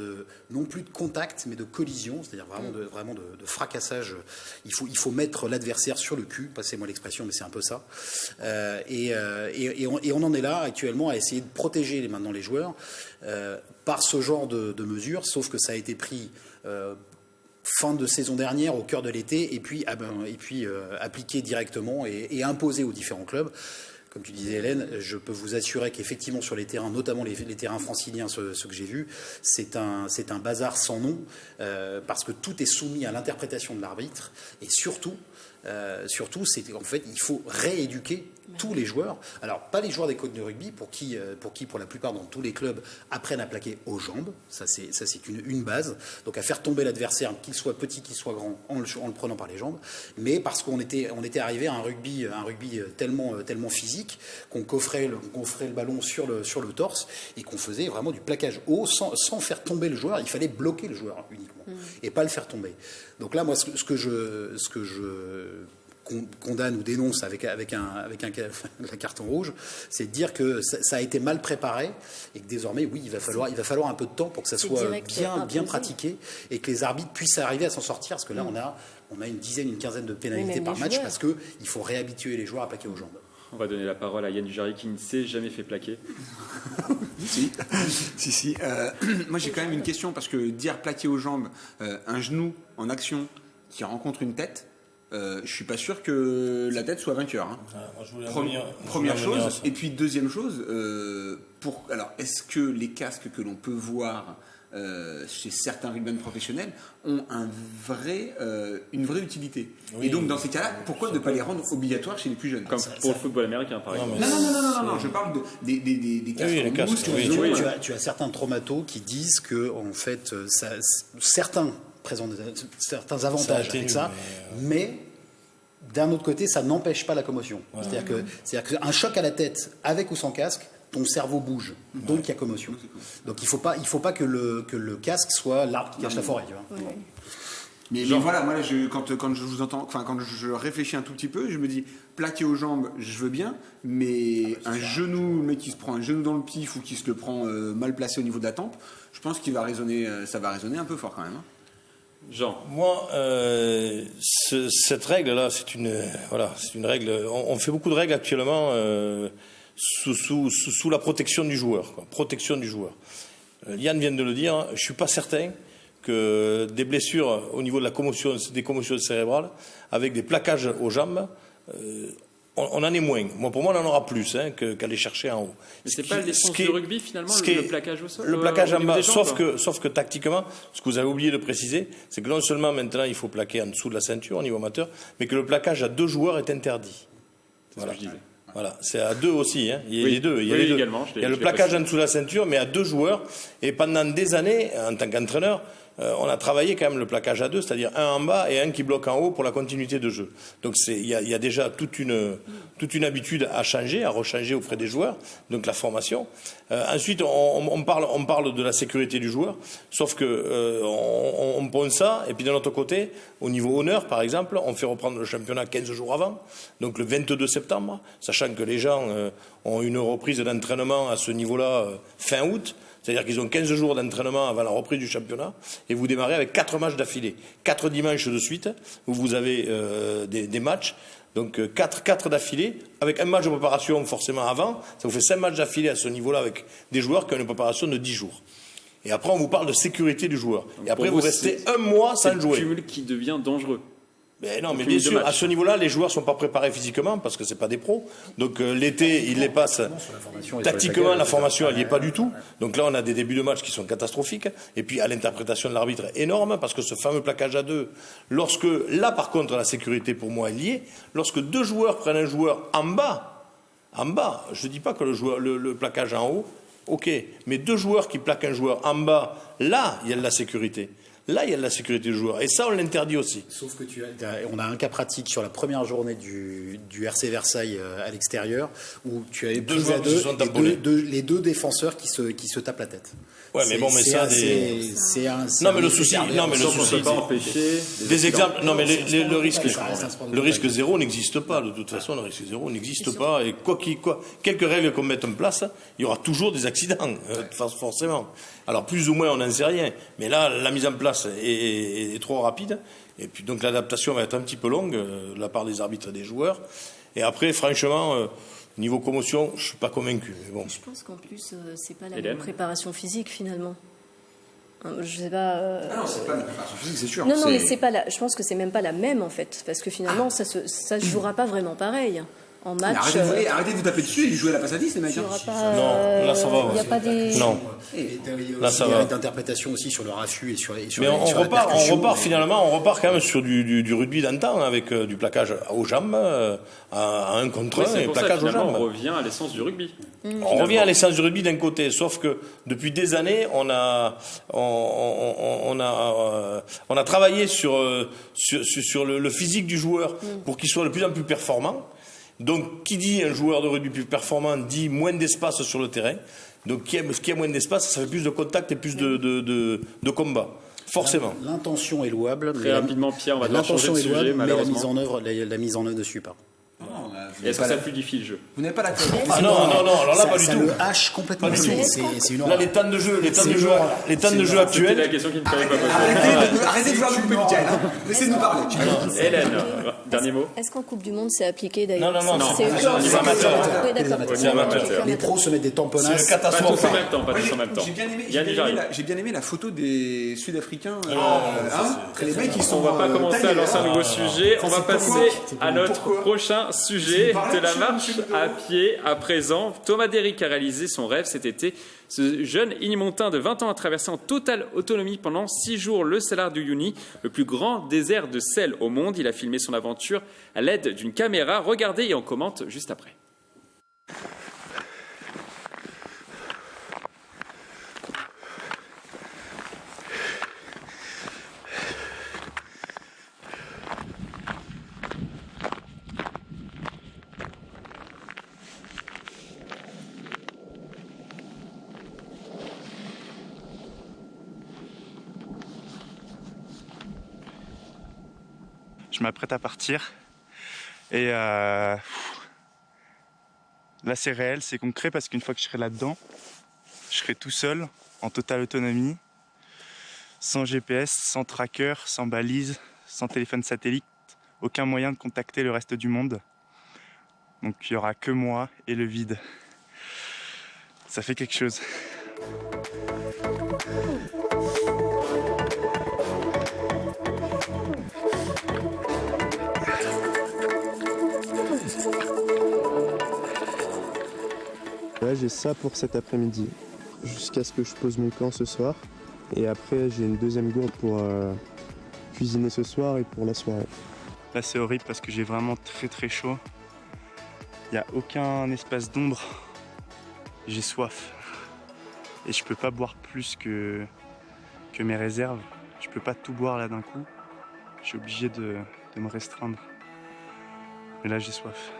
Speaker 4: non plus de contact mais de collision, c'est-à-dire vraiment de fracassage. Il faut mettre l'adversaire sur le cul, passez-moi l'expression, mais c'est un peu ça. Et on en est là actuellement à essayer de protéger maintenant les joueurs par ce genre de mesures, sauf que ça a été pris fin de saison dernière, au cœur de l'été, et puis appliqué directement et imposé aux différents clubs. Comme tu disais, Hélène, je peux vous assurer qu'effectivement sur les terrains, notamment les terrains franciliens, ceux que j'ai vus, c'est un bazar sans nom, parce que tout est soumis à l'interprétation de l'arbitre, et surtout, c'est en fait, il faut rééduquer tous les joueurs. Alors, pas les joueurs des codes de rugby, pour qui, pour la plupart, dans tous les clubs, apprennent à plaquer aux jambes. Ça, c'est une base. Donc, à faire tomber l'adversaire, qu'il soit petit, qu'il soit grand, en le prenant par les jambes. Mais parce qu'on était arrivé à un rugby tellement physique qu'on coffrait le ballon sur le torse et qu'on faisait vraiment du plaquage haut sans faire tomber le joueur. Il fallait bloquer le joueur uniquement et pas le faire tomber. Donc là, moi, ce que je condamne ou dénonce avec un carton rouge, c'est de dire que ça a été mal préparé et que désormais, oui, il va falloir un peu de temps pour que ça soit bien pratiqué et que les arbitres puissent arriver à s'en sortir, parce que là, on a une quinzaine de pénalités par match, parce qu'il faut réhabituer les joueurs à plaquer aux jambes.
Speaker 1: On va donner la parole à Yann Dujardin qui ne s'est jamais fait plaquer.
Speaker 2: Si. Moi, j'ai quand même une question, parce que dire plaquer aux jambes, un genou en action qui rencontre une tête, je suis pas sûr que la tête soit vainqueur. Hein. Première chose. Et puis deuxième chose, alors est-ce que les casques que l'on peut voir chez certains rugbymen professionnels ont une vraie utilité? Oui, et donc dans ces cas-là, pourquoi ne pas les rendre obligatoires chez les plus jeunes?
Speaker 1: Comme pour le football américain, par exemple.
Speaker 2: Non, je parle des casques.
Speaker 4: Tu as certains traumatos qui disent que en fait, certains présentent certains avantages avec ça, mais d'un autre côté, ça n'empêche pas la commotion. Ouais. C'est-à-dire qu'un choc à la tête, avec ou sans casque, ton cerveau bouge, donc il y a commotion. Donc il faut pas que le casque soit l'arbre qui cache la forêt. Tu vois.
Speaker 3: Ouais.
Speaker 2: Mais voilà, moi quand je vous entends, quand je réfléchis un tout petit peu, je me dis plaquer aux jambes, je veux bien, mais un genou, le mec qui se prend un genou dans le pif ou qui se le prend mal placé au niveau de la tempe, je pense qu'il va résonner, ça va résonner un peu fort quand même. Hein.
Speaker 1: Jean.
Speaker 5: Moi, cette règle-là, c'est une règle. On fait beaucoup de règles actuellement sous la protection du joueur. Protection du joueur. Yann vient de le dire. Je suis pas certain que des blessures au niveau de des commotions cérébrales, avec des plaquages aux jambes, on en est moins. Pour moi, on en aura plus qu'aller chercher en haut.
Speaker 1: Mais c'est pas l'essence du rugby, finalement, le plaquage au sol?
Speaker 5: Le plaquage en bas, sauf que tactiquement, ce que vous avez oublié de préciser, c'est que non seulement maintenant il faut plaquer en dessous de la ceinture au niveau amateur, mais que le plaquage à 2 joueurs est interdit.
Speaker 1: Voilà. Ce que je disais.
Speaker 5: Voilà, c'est à 2 aussi. Il y a les deux.
Speaker 1: Il y a les deux. Également,
Speaker 5: il y a le plaquage en dessous de la ceinture, mais à 2 joueurs. Et pendant des années, en tant qu'entraîneur, on a travaillé quand même le plaquage à 2, c'est-à-dire un en bas et un qui bloque en haut pour la continuité de jeu. Donc il y a déjà toute une habitude à changer, à rechanger auprès des joueurs, donc la formation. Ensuite, on parle de la sécurité du joueur, sauf que on pense ça, et puis de l'autre côté, au niveau honneur, par exemple, on fait reprendre le championnat 15 jours avant, donc le 22 septembre, sachant que les gens ont une reprise d'entraînement à ce niveau-là fin août. C'est-à-dire qu'ils ont 15 jours d'entraînement avant la reprise du championnat, et vous démarrez avec 4 matchs d'affilée. 4 dimanches de suite, où vous avez des matchs. Donc 4 d'affilée, avec un match de préparation forcément avant. Ça vous fait 5 matchs d'affilée à ce niveau-là, avec des joueurs qui ont une préparation de 10 jours. Et après, on vous parle de sécurité du joueur. Donc et après, vous restez un mois sans jouer.
Speaker 1: C'est le cumul qui devient dangereux.
Speaker 5: Mais non, mais bien sûr, à ce niveau-là, les joueurs ne sont pas préparés physiquement parce que c'est pas des pros. Donc l'été, ils les passent. Tactiquement, la formation, elle n'y est pas du tout. Donc là, on a des débuts de match qui sont catastrophiques. Et puis, à l'interprétation de l'arbitre, énorme, parce que ce fameux plaquage à 2, là, par contre, la sécurité pour moi est liée. Lorsque 2 joueurs prennent un joueur en bas, je ne dis pas que le plaquage en haut, ok, mais 2 joueurs qui plaquent un joueur en bas, là, il y a de la sécurité. Là, il y a de la sécurité du joueur. Et ça, on l'interdit aussi.
Speaker 4: Sauf que on a un cas pratique sur la première journée du RC Versailles à l'extérieur, où tu avais
Speaker 5: 2 joueurs qui se sont taponnés.
Speaker 4: Les 2 défenseurs qui se tapent la tête.
Speaker 5: Ouais, mais bon, mais ça,
Speaker 4: non, mais le souci,
Speaker 5: des exemples. Non, mais le risque zéro n'existe pas. De toute façon, le risque zéro n'existe pas. Et quelques règles qu'on mette en place, il y aura toujours des accidents, forcément. Alors, plus ou moins, on n'en sait rien. Mais là, la mise en place est trop rapide. Et puis, donc, l'adaptation va être un petit peu longue de la part des arbitres et des joueurs. Et après, franchement, niveau commotion, je ne suis pas convaincu. Mais bon.
Speaker 3: Je pense qu'en plus, c'est pas la même préparation physique, finalement. Je sais pas.
Speaker 2: Ah non, c'est pas la préparation physique, c'est sûr.
Speaker 3: Non, mais c'est pas je pense que c'est même pas la même, en fait. Parce que finalement, ça se jouera pas vraiment pareil. En match.
Speaker 2: Arrêtez de vous taper dessus et de jouer à la passe à 10, les mecs.
Speaker 5: Non, là ça va.
Speaker 3: Il n'y a pas des.
Speaker 5: Non.
Speaker 4: Là ça va. Il y a d'interprétation aussi sur le raffut et sur
Speaker 5: mais on repart quand même sur du rugby d'antan avec du plaquage aux jambes, à 1 contre 1 et plaquage aux jambes.
Speaker 1: On revient à l'essence du rugby.
Speaker 5: On revient à l'essence du rugby d'un côté, sauf que depuis des années, on a travaillé sur le physique du joueur pour qu'il soit de plus en plus performant. Donc, qui dit un joueur de rugby plus performant dit moins d'espace sur le terrain. Donc, qui a moins d'espace, ça fait plus de contact et plus de combat. Forcément.
Speaker 4: L'intention est louable.
Speaker 1: Très rapidement, Pierre, on va devoir changer de sujet, malheureusement.
Speaker 4: Mais la mise en œuvre ne suit pas.
Speaker 1: Est-ce que ça fluidifie le jeu?
Speaker 2: Vous n'avez pas la cause.
Speaker 5: Ah non, alors là, pas du tout.
Speaker 4: Ça le hache complètement. C'est une horreur.
Speaker 5: Là, les temps de jeu actuels.
Speaker 1: C'était la question qui ne fallait pas poser.
Speaker 2: Arrêtez de vouloir nous couper, Michael. Laissez-nous parler.
Speaker 1: Hélène, dernier mot.
Speaker 3: Est-ce qu'en Coupe du Monde, c'est appliqué d'ailleurs?
Speaker 5: Non.
Speaker 3: C'est
Speaker 5: amateur.
Speaker 3: Oui, d'accord.
Speaker 4: Les pros se mettent des tamponnages.
Speaker 5: C'est une catastrophe.
Speaker 1: Pas tous en même temps.
Speaker 2: J'ai bien aimé la photo des Sud-Africains.
Speaker 1: Les mecs, on va pas commencer à lancer un nouveau sujet. On va passer à notre prochain sujet de la marche à pied à présent. Thomas Déric a réalisé son rêve cet été. Ce jeune Ignemontain de 20 ans a traversé en totale autonomie pendant 6 jours le Salar de Uyuni, le plus grand désert de sel au monde. Il a filmé son aventure à l'aide d'une caméra. Regardez et on commente juste après.
Speaker 8: Je m'apprête à partir et là c'est réel, c'est concret parce qu'une fois que je serai là-dedans, je serai tout seul, en totale autonomie, sans GPS, sans tracker, sans balise, sans téléphone satellite, aucun moyen de contacter le reste du monde. Donc il n'y aura que moi et le vide. Ça fait quelque chose.
Speaker 9: Là, j'ai ça pour cet après-midi, jusqu'à ce que je pose mon camp ce soir. Et après, j'ai une deuxième gourde pour cuisiner ce soir et pour la soirée.
Speaker 8: Là, c'est horrible parce que j'ai vraiment très très chaud. Il n'y a aucun espace d'ombre. J'ai soif. Et je peux pas boire plus que mes réserves. Je peux pas tout boire là d'un coup. Je suis obligé de me restreindre. Mais là, j'ai soif.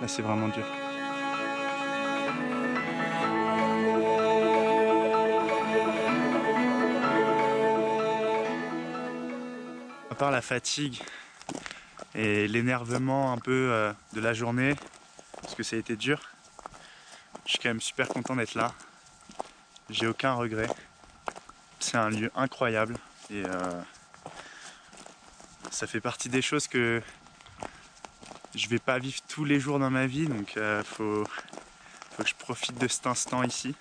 Speaker 8: Là, c'est vraiment dur. À part la fatigue et l'énervement un peu de la journée, parce que ça a été dur, je suis quand même super content d'être là. J'ai aucun regret. C'est un lieu incroyable et ça fait partie des choses que je vais pas vivre tous les jours dans ma vie, donc faut que je profite de cet instant ici.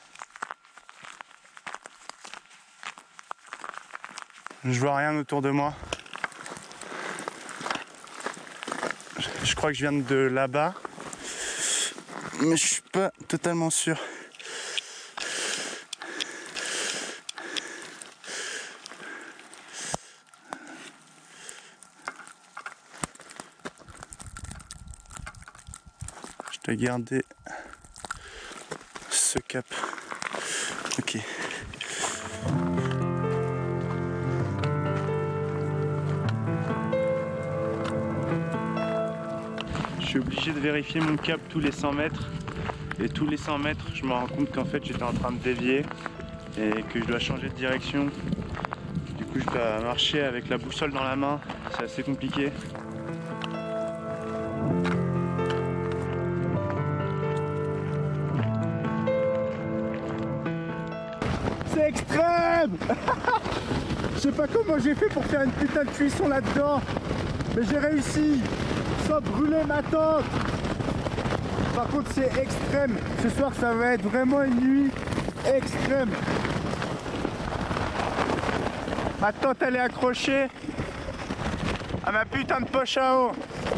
Speaker 8: Je vois rien autour de moi. Je crois que je viens de là-bas. Mais je suis pas totalement sûr. Je dois garder ce cap. Ok. Je suis obligé de vérifier mon cap tous les 100 mètres. Et tous les 100 mètres, je me rends compte qu'en fait j'étais en train de dévier et que je dois changer de direction. Du coup, je dois marcher avec la boussole dans la main. C'est assez compliqué.
Speaker 10: C'est extrême. Je sais pas comment j'ai fait pour faire une putain de cuisson là-dedans, mais j'ai réussi sans brûler ma tente. Par contre, c'est extrême. Ce soir, ça va être vraiment une nuit extrême. Ma tente, elle est accrochée à ma putain de poche à eau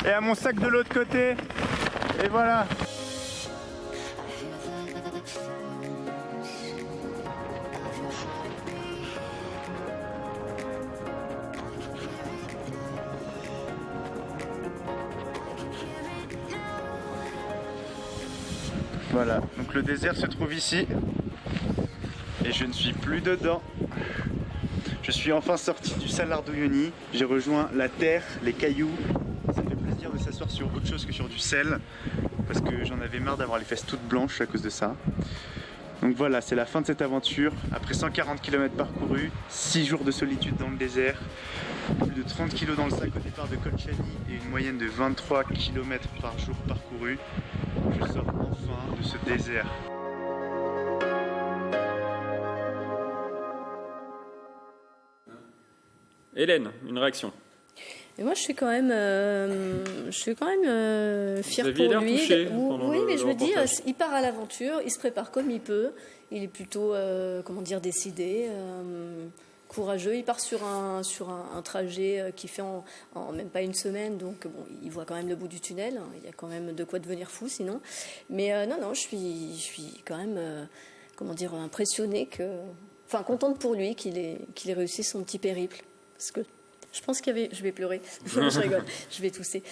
Speaker 10: et à mon sac de l'autre côté. Et voilà.
Speaker 8: Voilà, donc le désert se trouve ici et je ne suis plus dedans. Je suis enfin sorti du Salar d'Uyuni, j'ai rejoint la terre, les cailloux. Ça fait plaisir de s'asseoir sur autre chose que sur du sel parce que j'en avais marre d'avoir les fesses toutes blanches à cause de ça. Donc voilà, c'est la fin de cette aventure. Après 140 km parcourus, 6 jours de solitude dans le désert, plus de 30 kg dans le sac au départ de Colchani et une moyenne de 23 km par jour parcouru. Je sors enfin de ce désert.
Speaker 1: Hélène, une réaction?
Speaker 3: Et moi, je suis quand même fière pour lui. Oui, mais je me dis, il part à l'aventure, il se prépare comme il peut. Il est plutôt, décidé, courageux. Il part sur un trajet qui fait en même pas une semaine, donc bon, il voit quand même le bout du tunnel. Il y a quand même de quoi devenir fou, sinon. Mais non, je suis quand même, impressionnée contente pour lui qu'il ait réussi son petit périple, parce que. Je pense qu'il y avait... Je vais pleurer. Je rigole. Je vais tousser.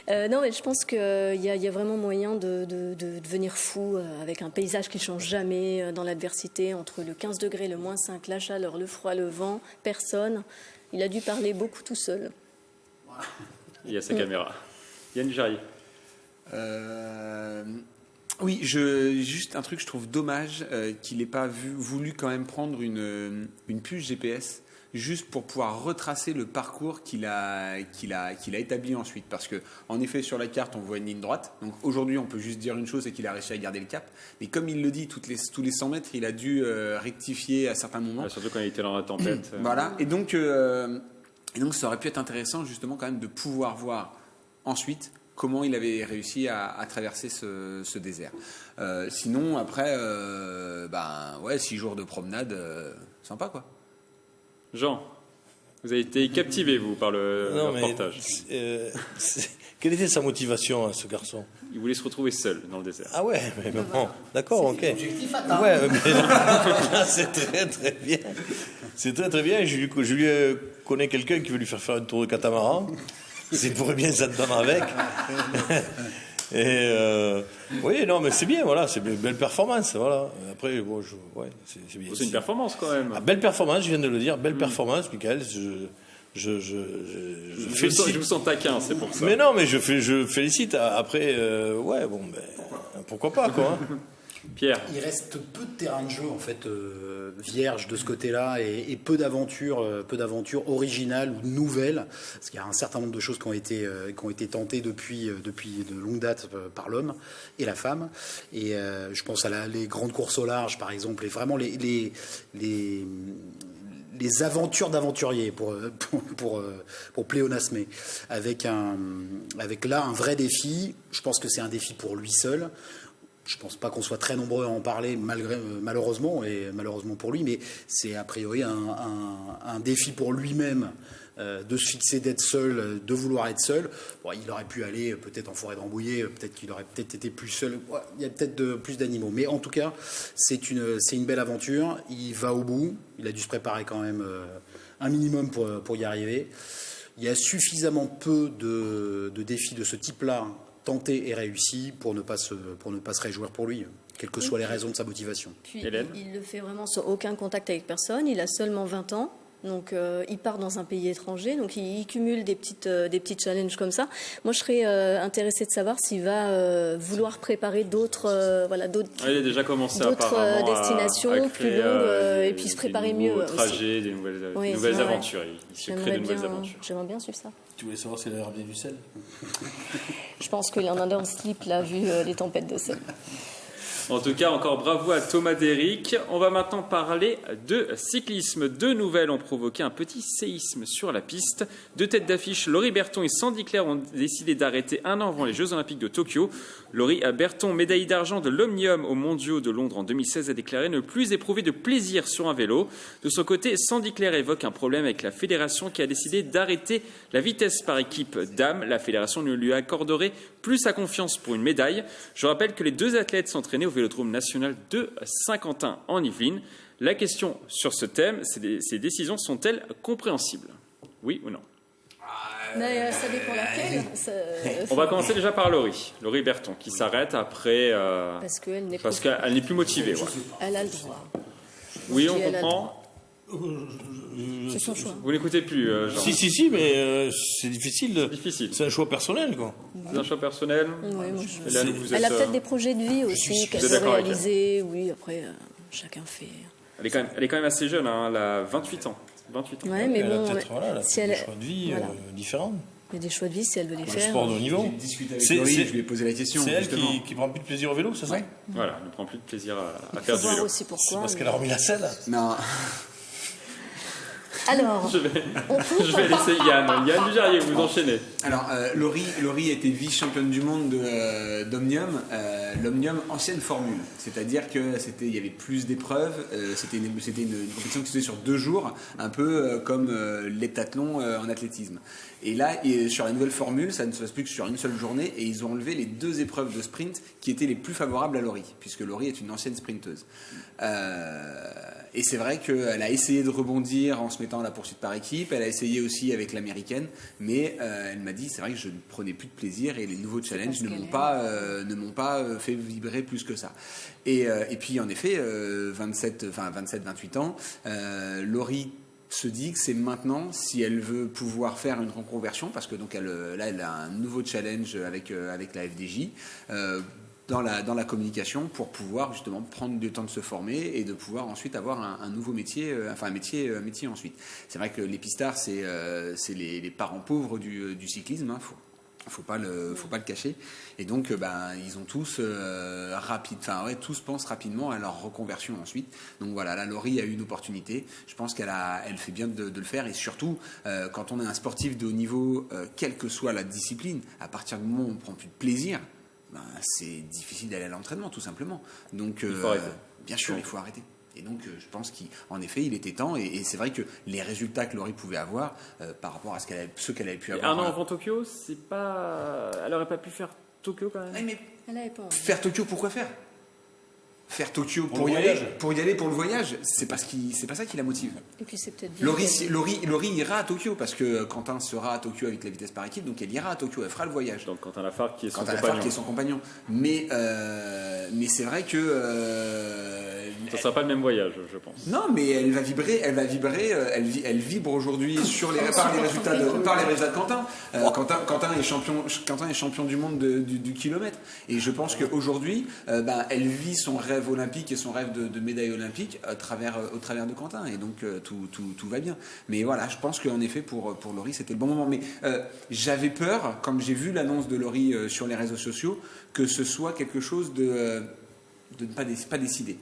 Speaker 3: Non, mais je pense qu'il y a vraiment moyen de devenir fou avec un paysage qui ne change jamais dans l'adversité, entre le 15 degrés, le moins 5, la chaleur, le froid, le vent, personne. Il a dû parler beaucoup tout seul.
Speaker 1: Il y a sa caméra. Yann Jarry.
Speaker 2: Oui, juste un truc, je trouve dommage qu'il n'ait pas voulu quand même prendre une puce GPS juste pour pouvoir retracer le parcours qu'il a établi ensuite. Parce que, en effet, sur la carte, on voit une ligne droite. Donc aujourd'hui, on peut juste dire une chose, c'est qu'il a réussi à garder le cap. Mais comme il le dit, tous les 100 mètres, il a dû rectifier à certains moments.
Speaker 1: Ouais, surtout quand il était dans la tempête.
Speaker 2: Voilà. Et donc, ça aurait pu être intéressant, justement, quand même, de pouvoir voir ensuite comment il avait réussi à traverser ce désert. Sinon, après, 6 jours de promenade, sympa, quoi.
Speaker 1: Jean, vous avez été captivé, vous, par le reportage.
Speaker 5: Quelle était sa motivation, ce garçon?
Speaker 1: Il voulait se retrouver seul dans le désert.
Speaker 5: Ah ouais, mais bon, d'accord, ok. Ouais, mais c'est très très bien. C'est très très bien. Je lui connais quelqu'un qui veut lui faire un tour de catamaran. C'est pourrait bien s'entendre avec. Et oui, non, mais c'est bien, voilà, c'est une belle performance, voilà. Après, bon, c'est bien.
Speaker 1: C'est une performance quand même.
Speaker 5: Ah, belle performance, je viens de le dire, belle performance, Michael. Je
Speaker 1: vous sens taquin, c'est pour ça.
Speaker 5: Mais non, mais je félicite. Après, pourquoi pas, quoi. Hein.
Speaker 1: Pierre.
Speaker 4: Il reste peu de terrain de jeu en fait vierge de ce côté-là et peu d'aventures originales ou nouvelles, parce qu'il y a un certain nombre de choses qui ont été tentées depuis de longue date par l'homme et la femme. Et je pense à les grandes courses au large par exemple, et vraiment les aventures d'aventuriers pour pléonasmer, avec là un vrai défi. Je pense que c'est un défi pour lui seul. je pense pas qu'on soit très nombreux à en parler, malheureusement, et malheureusement pour lui, mais c'est a priori un défi pour lui-même de se fixer d'être seul, de vouloir être seul. Bon, il aurait pu aller peut-être en forêt de Rambouillet, peut-être qu'il aurait peut-être été plus seul. Ouais, il y a peut-être plus d'animaux, mais en tout cas, c'est une belle aventure. Il va au bout. Il a dû se préparer quand même un minimum pour y arriver. Il y a suffisamment peu de défis de ce type-là tentés et réussis pour ne pas se réjouir pour lui, quelles que soient les raisons de sa motivation.
Speaker 3: Puis, il le fait vraiment sans aucun contact avec personne. Il a seulement 20 ans. Donc, il part dans un pays étranger. Donc, il cumule des petits challenges comme ça. Moi, je serais intéressée de savoir s'il va vouloir préparer d'autres
Speaker 1: il a déjà commencé
Speaker 3: destinations
Speaker 1: à
Speaker 3: plus
Speaker 1: créer,
Speaker 3: longues et puis se préparer mieux.
Speaker 1: Des trajets, des nouvelles aventures. Il se crée de nouvelles aventures.
Speaker 3: J'aimerais bien suivre ça.
Speaker 5: Tu voulais savoir s'il avait ramené du sel?
Speaker 3: Je pense qu'il en a dans le slip, là, vu les tempêtes de sel.
Speaker 1: En tout cas, encore bravo à Thomas Déric. On va maintenant parler de cyclisme. 2 nouvelles ont provoqué un petit séisme sur la piste. 2 têtes d'affiche, Laurie Berton et Sandy Claire, ont décidé d'arrêter un an avant les Jeux Olympiques de Tokyo. Laurie Berton, médaille d'argent de l'Omnium aux Mondiaux de Londres en 2016, a déclaré ne plus éprouver de plaisir sur un vélo. De son côté, Sandy Claire évoque un problème avec la fédération qui a décidé d'arrêter la vitesse par équipe dames. La fédération ne lui accorderait plus sa confiance pour une médaille. Je rappelle que les 2 athlètes s'entraînaient au Vélodrome national de Saint-Quentin en Yvelines. La question sur ce thème, ces décisions sont-elles compréhensibles? Oui ou non?
Speaker 3: Mais ça dépend laquelle.
Speaker 1: On va commencer déjà par Laurie Berton, qui s'arrête après...
Speaker 3: parce qu'elle
Speaker 1: n'est plus motivée. Ouais.
Speaker 3: Elle a le droit.
Speaker 1: Oui, on comprend.
Speaker 3: C'est son choix.
Speaker 1: Vous n'écoutez plus, Jean?
Speaker 5: Si, mais c'est difficile. C'est un choix personnel, quoi.
Speaker 1: C'est un choix personnel.
Speaker 3: Oui, elle a peut-être des projets de vie aussi qu'elle veut réaliser. Oui, après, chacun fait.
Speaker 1: Elle est quand même assez jeune, hein, elle a 28 ans. 28 ans.
Speaker 3: Ouais, mais
Speaker 5: elle
Speaker 3: bon,
Speaker 5: a peut-être des choix de vie différents.
Speaker 3: Il y a des choix de vie si elle veut les faire.
Speaker 5: Le sport de haut niveau.
Speaker 2: J'ai discuté avec Laurie, je lui ai posé la question.
Speaker 5: C'est elle qui prend plus de plaisir au vélo, c'est ça?
Speaker 2: Ouais.
Speaker 1: Voilà, elle ne prend plus de plaisir à
Speaker 3: faire
Speaker 1: du vélo.
Speaker 3: Aussi pourquoi,
Speaker 5: c'est parce qu'elle a remis la selle.
Speaker 2: Non.
Speaker 3: Alors,
Speaker 1: je vais laisser Yann Dujarier, vous enchaînez.
Speaker 2: Alors, Laurie était vice-championne du monde d'Omnium, l'Omnium ancienne formule. C'est-à-dire qu'il y avait plus d'épreuves, c'était une compétition qui se faisait sur 2 jours, un peu comme l'heptathlon en athlétisme. Et là, sur la nouvelle formule, ça ne se passe plus que sur une seule journée, et ils ont enlevé les 2 épreuves de sprint qui étaient les plus favorables à Laurie, puisque Laurie est une ancienne sprinteuse. Et c'est vrai qu'elle a essayé de rebondir en se mettant à la poursuite par équipe, elle a essayé aussi avec l'américaine, mais elle m'a dit c'est vrai que je ne prenais plus de plaisir et les nouveaux challenges ne m'ont pas fait vibrer plus que ça. Et puis en effet, 27-28 ans, Laurie se dit que c'est maintenant, si elle veut pouvoir faire une reconversion, parce que donc elle a un nouveau challenge avec la FDJ, dans la communication, pour pouvoir justement prendre du temps de se former et de pouvoir ensuite avoir un nouveau métier, un métier ensuite. C'est vrai que les pistards, c'est les parents pauvres du cyclisme, hein, faut pas le cacher. Et donc ils ont tous tous pensent rapidement à leur reconversion ensuite. Donc voilà, là Laurie a eu une opportunité. Je pense qu'elle fait bien de le faire, et surtout quand on est un sportif de haut niveau, quelle que soit la discipline, à partir du moment où on prend plus de plaisir, c'est difficile d'aller à l'entraînement, tout simplement. Donc,
Speaker 1: il faut arrêter.
Speaker 2: Bien sûr, il faut arrêter. Et donc, je pense qu'en effet, il était temps. Et c'est vrai que les résultats que Laurie pouvait avoir par rapport à ceux qu'elle avait pu avoir.
Speaker 1: Un an avant Tokyo, elle n'aurait pas pu faire Tokyo quand même.
Speaker 2: Oui, mais
Speaker 3: elle avait pas envie.
Speaker 2: Faire Tokyo, pourquoi faire Tokyo pour y aller pour le voyage, c'est pas ça qui la motive.
Speaker 3: Et puis c'est peut-être bien.
Speaker 2: Laurie ira à Tokyo parce que Quentin sera à Tokyo avec la vitesse par équipe, donc elle ira à Tokyo, elle fera le voyage.
Speaker 1: Donc Quentin Lafargue qui est son
Speaker 2: compagnon. Mais c'est vrai que
Speaker 1: ça sera pas le même voyage, je pense.
Speaker 2: Non, mais elle va vibrer, elle vibre aujourd'hui par les résultats de Quentin. Quentin est champion du monde du kilomètre, et je pense qu'aujourd'hui elle vit son rêve olympique et son rêve de médaille olympique au travers de Quentin, et donc tout va bien. Mais voilà, je pense qu'en effet pour Laurie c'était le bon moment. Mais j'avais peur, quand j'ai vu l'annonce de Laurie sur les réseaux sociaux, que ce soit quelque chose de ne pas décidé.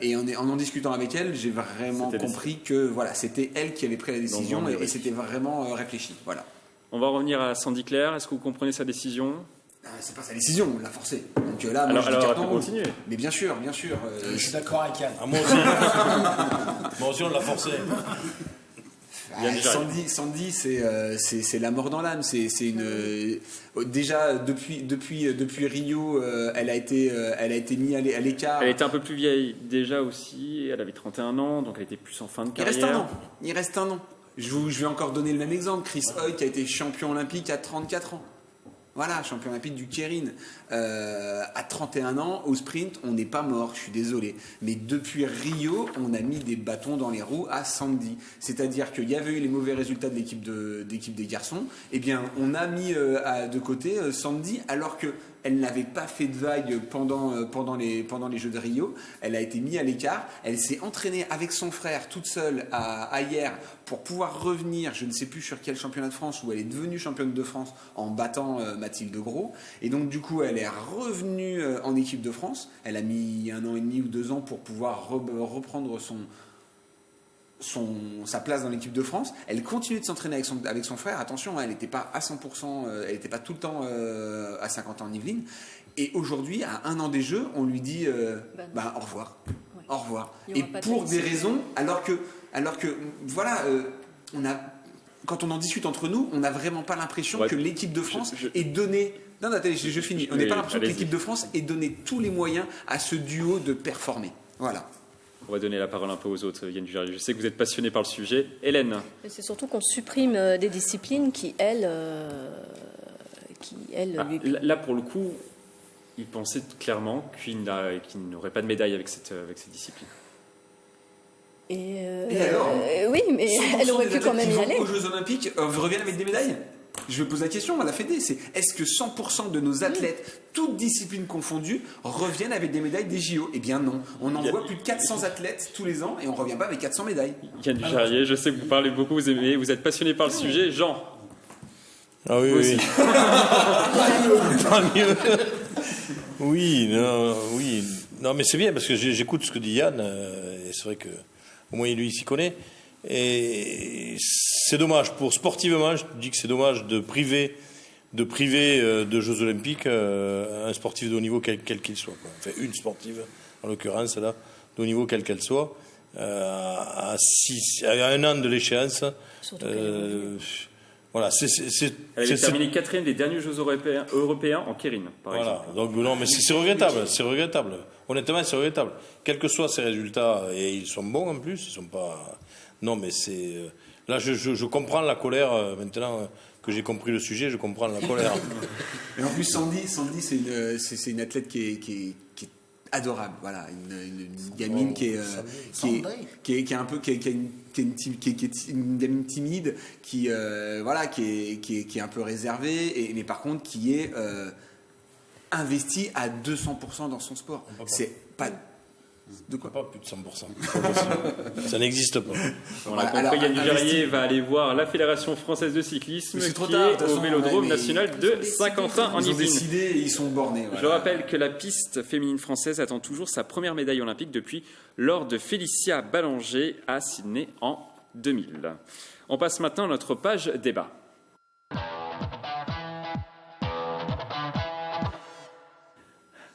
Speaker 2: Et en discutant avec elle, j'ai vraiment compris que voilà, c'était elle qui avait pris la décision, et c'était vraiment réfléchi. Voilà.
Speaker 1: On va revenir à Sandy Claire. Est-ce que vous comprenez sa décision?
Speaker 2: C'est pas sa décision, on l'a forcé. Donc là,
Speaker 1: alors on peut continuer.
Speaker 2: Mais bien sûr.
Speaker 4: Je suis d'accord avec Yann.
Speaker 5: Moi aussi, on l'a forcé.
Speaker 2: Sandy, c'est la mort dans l'âme. C'est déjà depuis Rio, elle a été mise à l'écart.
Speaker 1: Elle était un peu plus vieille déjà aussi. Elle avait 31 ans, donc elle était plus en fin de carrière.
Speaker 2: Il reste un an. Je vais encore donner le même exemple. Chris Hoy qui a été champion olympique à 34 ans. Voilà, champion olympique du Keirin. À 31 ans, au sprint, on n'est pas mort, je suis désolé. Mais depuis Rio, on a mis des bâtons dans les roues à Sandy. C'est-à-dire qu'il y avait eu les mauvais résultats de l'équipe des garçons. Eh bien, on a mis de côté Sandy, alors qu'elle n'avait pas fait de vague pendant les Jeux de Rio. Elle a été mise à l'écart. Elle s'est entraînée avec son frère toute seule à Hyères pour pouvoir revenir, je ne sais plus sur quel championnat de France, où elle est devenue championne de France en battant Mathilde Gros. Et donc du coup, elle est revenue en équipe de France. Elle a mis 1 an et demi ou 2 ans pour pouvoir reprendre sa place dans l'équipe de France. Elle continue de s'entraîner avec son frère. Attention, elle n'était pas à 100%, elle n'était pas tout le temps à 50 ans en Yvelines. Et aujourd'hui, à 1 an des Jeux, on lui dit au revoir. Ouais. Au revoir. Et pour des raisons, alors que voilà, quand on en discute entre nous, on n'a vraiment pas l'impression que l'équipe de France ait donné... Non, attendez, je finis. On n'a pas l'impression que l'équipe de France ait donné tous les moyens à ce duo de performer. Voilà.
Speaker 1: On va donner la parole un peu aux autres, Yann Dujardin. Je sais que vous êtes passionné par le sujet. Hélène.
Speaker 3: C'est surtout qu'on supprime des disciplines qui, elles...
Speaker 1: Là, pour le coup, il pensait clairement qu'il n'aurait pas de médaille avec cette discipline.
Speaker 3: Et alors oui, mais elle aurait pu quand même y aller.
Speaker 2: Aux Jeux Olympiques reviennent avec des médailles. Je me pose la question à la Fédé, est-ce que 100% de nos athlètes, toutes disciplines confondues, reviennent avec des médailles des JO ? Eh bien non, on envoie plus de 400 athlètes tous les ans et on ne revient pas avec 400 médailles.
Speaker 1: Yann Dujardin, je sais que vous parlez beaucoup, vous êtes passionné par le sujet. Jean.
Speaker 5: Ah oui. Tant mieux. Oui, non, mais c'est bien parce que j'écoute ce que dit Yann et c'est vrai que au moins lui il s'y connaît. Et c'est dommage sportivement, je dis que c'est dommage de priver de Jeux Olympiques un sportif de haut niveau quel qu'il soit, quoi. Enfin, une sportive en l'occurrence là de haut niveau quelle qu'elle soit à 1 an de l'échéance. Voilà,
Speaker 1: elle avait terminé 4e des derniers Jeux européens en Keirin, par exemple.
Speaker 5: Donc non, mais c'est regrettable. Honnêtement, c'est regrettable. Quels que soient ces résultats, et ils sont bons en plus, ils sont pas. Non, mais c'est là, je comprends la colère maintenant que j'ai compris le sujet, je comprends la colère.
Speaker 2: Et en plus, Sandy, c'est une athlète qui est adorable, voilà, une gamine qui est un peu qui est une gamine timide qui est un peu réservée mais par contre qui est investie à 200% dans son sport. C'est pas de quoi ?
Speaker 5: Pas plus de 100%. Ça n'existe pas.
Speaker 1: On l'a compris, Yann Dujardin va aller voir la Fédération française de cyclisme qui est au Vélodrome national de Saint-Quentin en Yvelines.
Speaker 2: Ils ont décidé et ils sont bornés. Voilà.
Speaker 1: Je rappelle que la piste féminine française attend toujours sa première médaille olympique depuis lors de Félicia Ballanger à Sydney en 2000. On passe maintenant à notre page débat.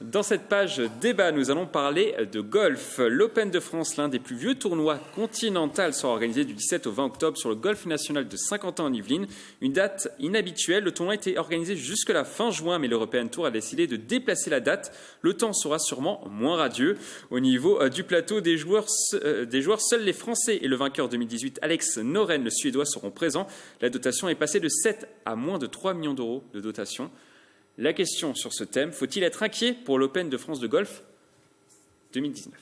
Speaker 1: Dans cette page débat, nous allons parler de golf. L'Open de France, l'un des plus vieux tournois continentaux, sera organisé du 17 au 20 octobre sur le golf national de Saint-Quentin en Yvelines. Une date inhabituelle. Le tournoi était organisé jusque la fin juin, mais l'European Tour a décidé de déplacer la date. Le temps sera sûrement moins radieux. Au niveau du plateau des joueurs, seuls les Français et le vainqueur 2018, Alex Noren, le Suédois, seront présents. La dotation est passée de 7 à moins de 3 millions d'euros de dotation. La question sur ce thème, faut-il être inquiet pour l'Open de France de golf 2019 ?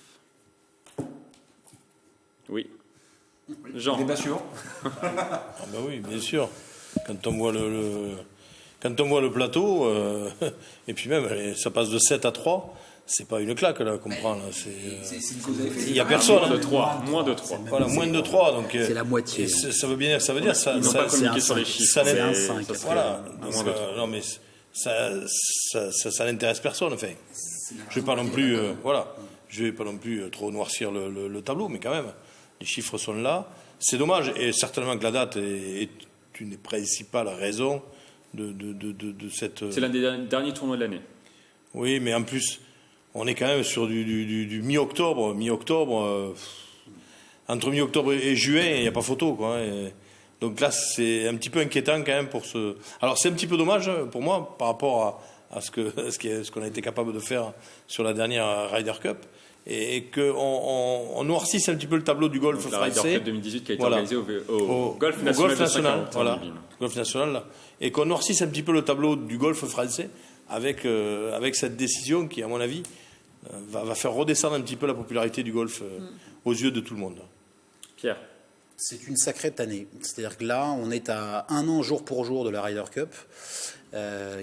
Speaker 1: Oui. Jean.
Speaker 2: Débat suivant.
Speaker 5: Ah ben oui, bien sûr. Quand on voit le plateau, et puis même, ça passe de 7 à 3, c'est pas une claque là qu'on prend. Il n'y a personne.
Speaker 1: Moins de 3.
Speaker 5: Voilà, moins de 3. Donc,
Speaker 4: c'est la moitié.
Speaker 5: Ça veut dire ça.
Speaker 1: Ils n'ont pas communiqué sur les chiffres.
Speaker 5: C'est un 5. Voilà. Non mais ça n'intéresse personne. Enfin, je vais pas non plus, je vais pas non plus trop noircir le tableau, mais quand même, les chiffres sont là. C'est dommage, et certainement que la date est une des principales raisons cette...
Speaker 1: C'est l'un des derniers tournois de l'année.
Speaker 5: Oui, mais en plus, on est quand même sur du mi-octobre. Entre mi-octobre et juin, il n'y a pas photo, quoi. Donc là, c'est un petit peu inquiétant quand même pour ce... Alors c'est un petit peu dommage pour moi par rapport à ce qu'on a été capable de faire sur la dernière Ryder Cup. Et qu'on noircisse un petit peu le tableau du golf français.
Speaker 1: La Ryder Cup 2018 qui a été organisée au Golf National.
Speaker 5: Golf National, là. Et qu'on noircisse un petit peu le tableau du golf français avec cette décision qui, à mon avis, va faire redescendre un petit peu la popularité du golf aux yeux de tout le monde.
Speaker 1: Pierre.
Speaker 4: C'est une sacrée année. C'est-à-dire que là, on est à 1 an jour pour jour de la Ryder Cup.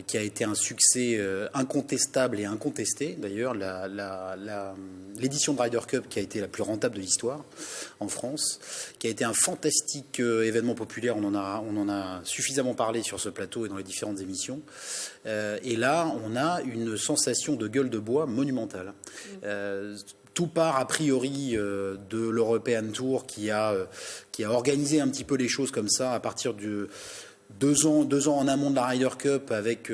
Speaker 4: Qui a été un succès incontestable et incontesté. D'ailleurs, l'édition de Ryder Cup qui a été la plus rentable de l'histoire en France, qui a été un fantastique événement populaire. On en a suffisamment parlé sur ce plateau et dans les différentes émissions. Et là, on a une sensation de gueule de bois monumentale. Tout part a priori de l'European Tour qui a organisé un petit peu les choses comme ça à partir du... 2 ans en amont de la Ryder Cup avec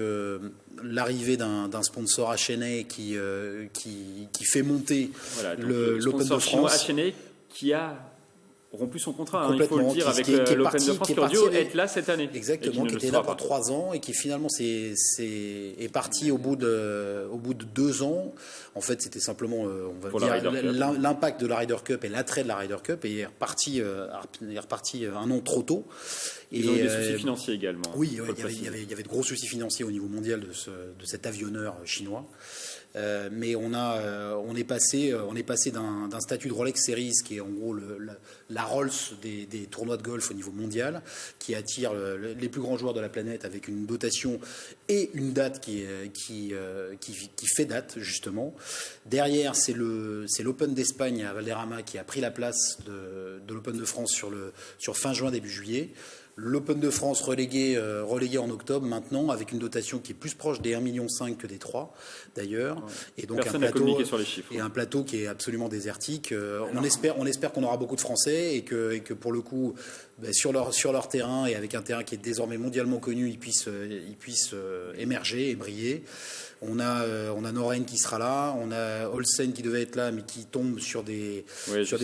Speaker 4: l'arrivée d'un sponsor HNA qui fait monter l'Open de France.
Speaker 1: HNA qui a rompu son contrat, il faut le dire, avec l'Open de France qui aurait dû être là cette année.
Speaker 4: Exactement, qui était là pour 3 ans et qui finalement est parti au bout de 2 ans. En fait, c'était simplement, on va dire, l'impact de la Ryder Cup et l'attrait de la Ryder Cup et est reparti 1 an trop tôt.
Speaker 1: Ils ont eu des soucis financiers également.
Speaker 4: Oui, il y avait de gros soucis financiers au niveau mondial de cet avionneur chinois. Mais on est passé d'un statut de Rolex Series qui est en gros la Rolls des tournois de golf au niveau mondial, qui attire les plus grands joueurs de la planète avec une dotation et une date qui fait date justement. Derrière, c'est l'Open d'Espagne à Valderrama qui a pris la place de l'Open de France sur fin juin début juillet. L'Open de France relégué en octobre maintenant, avec une dotation qui est plus proche des 1,5 million que des 3 d'ailleurs. Et donc un plateau qui est absolument désertique. On espère qu'on aura beaucoup de Français et que pour le coup, sur leur terrain et avec un terrain qui est désormais mondialement connu, ils puissent émerger et briller. On a Noren qui sera là, on a Olsen qui devait être là mais qui tombe sur des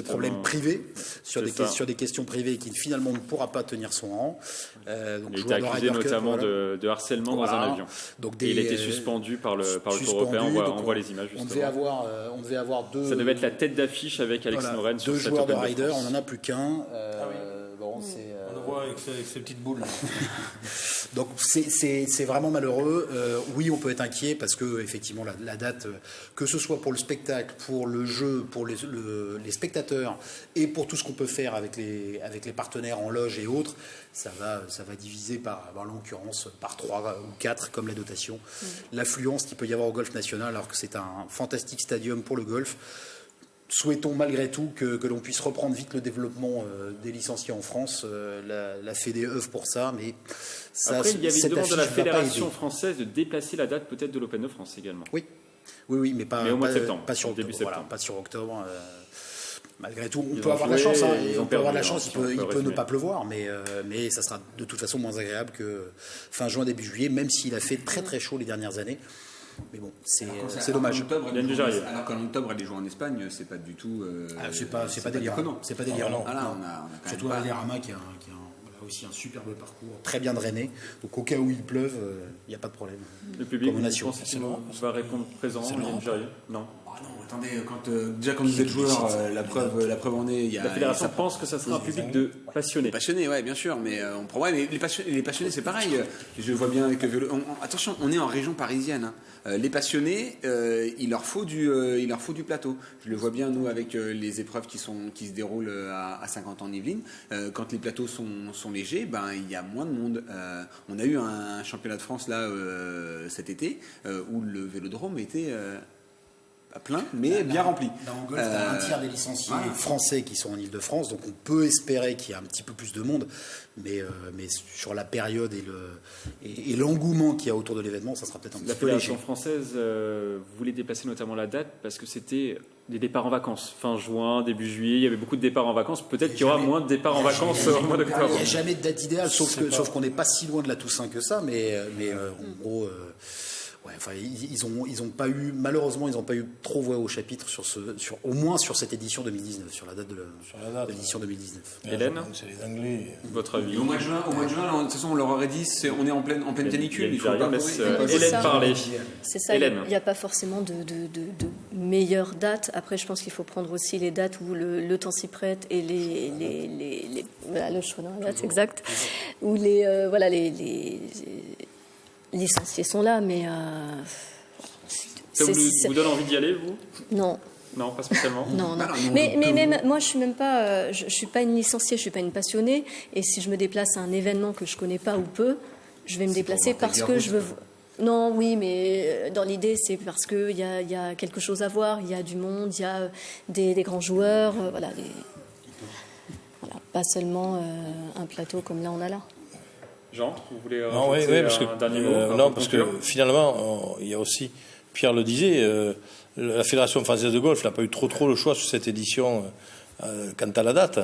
Speaker 4: problèmes privés, sur des questions privées et qui finalement ne pourra pas tenir son rang.
Speaker 1: Donc il était accusé notamment de harcèlement dans un avion. Et il a été suspendu par le Tour européen, on voit les images justement.
Speaker 4: On devait avoir 2...
Speaker 1: Ça devait être la tête d'affiche avec Alex Noren sur
Speaker 4: 2
Speaker 1: cette
Speaker 4: joueurs de
Speaker 1: Open
Speaker 4: Ryder,
Speaker 1: de France.
Speaker 4: on n'en a plus qu'un.
Speaker 5: On le voit avec ses petites boules.
Speaker 4: Donc c'est vraiment malheureux. Oui, on peut être inquiet parce que effectivement la date, que ce soit pour le spectacle, pour le jeu, pour les spectateurs et pour tout ce qu'on peut faire avec les partenaires en loge et autres, ça va diviser en l'occurrence par 3 ou 4 comme la dotation. L'affluence qu'il peut y avoir au golf national alors que c'est un fantastique stadium pour le golf. Souhaitons malgré tout que l'on puisse reprendre vite le développement des licenciés en France. La Fédé œuvre pour ça, mais ça,
Speaker 1: après, il y avait une demande de la Fédération française de déplacer la date peut-être de l'Open de France également.
Speaker 4: Oui, mais
Speaker 1: au mois de septembre,
Speaker 4: pas sur
Speaker 1: début
Speaker 4: octobre.
Speaker 1: septembre.
Speaker 4: Pas sur octobre. Malgré tout, on peut avoir de la chance. On peut avoir de la chance. Il peut ne pas pleuvoir, mais ça sera de toute façon moins agréable que fin juin début juillet, même s'il a fait très très chaud les dernières années. Mais bon, c'est dommage.
Speaker 2: Alors qu'en octobre, elle joue en Espagne, c'est pas du tout.
Speaker 4: C'est pas délirant. C'est pas délirant.
Speaker 2: Surtout
Speaker 4: à Valderrama qui a aussi un superbe parcours, très bien drainé. Donc au cas où il pleuve, il n'y a pas de problème.
Speaker 1: Le public, vous pensez qu'il va répondre présent? Non.
Speaker 2: Attendez, quand vous êtes joueur, la preuve en est.
Speaker 1: La fédération pense que ça sera un public de passionnés.
Speaker 2: Passionnés, ouais, bien sûr, mais mais les passionnés, c'est pareil. Je vois bien avec le vélo. Attention, on est en région parisienne. Les passionnés, il leur faut du plateau. Je le vois bien nous avec les épreuves qui se déroulent à 50 ans en Yvelines. Quand les plateaux sont légers, il y a moins de monde. On a eu un championnat de France là cet été où le vélodrome était à plein, mais bien rempli.
Speaker 4: Là, en golf, tu as un tiers des licenciés français qui sont en Ile-de-France, donc on peut espérer qu'il y ait un petit peu plus de monde, mais sur la période et l'engouement qu'il y a autour de l'événement, ça sera peut-être un petit peu léger.
Speaker 1: La Fédération française voulait déplacer notamment la date parce que c'était des départs en vacances. Fin juin, début juillet, il y avait beaucoup de départs en vacances. Peut-être qu'il y aura moins de départs en vacances au mois d'octobre.
Speaker 4: Il n'y a jamais de date idéale, sauf qu'on n'est pas si loin de la Toussaint que ça, mais en gros... ils ont pas eu, malheureusement, ils n'ont pas eu trop voix au chapitre au moins sur cette édition 2019, sur la date de l'édition 2019.
Speaker 1: Hélène,
Speaker 5: c'est les Anglais.
Speaker 1: Votre avis?
Speaker 2: Au mois de juin, de toute façon, on leur aurait dit, on est en pleine canicule. Il faut pas
Speaker 1: laisse Hélène parler.
Speaker 3: C'est ça. Il n'y a pas forcément de meilleure date. Après, je pense qu'il faut prendre aussi les dates où le temps s'y prête et voilà, le choix dans la date exact, où les licenciés sont là, mais...
Speaker 1: Ça vous donne envie d'y aller, vous?
Speaker 3: Non.
Speaker 1: Non, pas spécialement.
Speaker 3: Non. Mais même, moi, je suis même pas... je suis pas une licenciée, je suis pas une passionnée. Et si je me déplace à un événement que je connais pas ou peu, je vais me déplacer parce que je veux... Non, oui, mais dans l'idée, c'est parce qu'il y a quelque chose à voir, il y a du monde, il y a des grands joueurs, voilà, pas seulement un plateau comme là, on a là.
Speaker 1: Jean, vous voulez
Speaker 5: un
Speaker 1: dernier mot?
Speaker 5: Non, parce que finalement, il y a aussi, Pierre le disait, la Fédération française de golf n'a pas eu trop le choix sur cette édition quant à la date.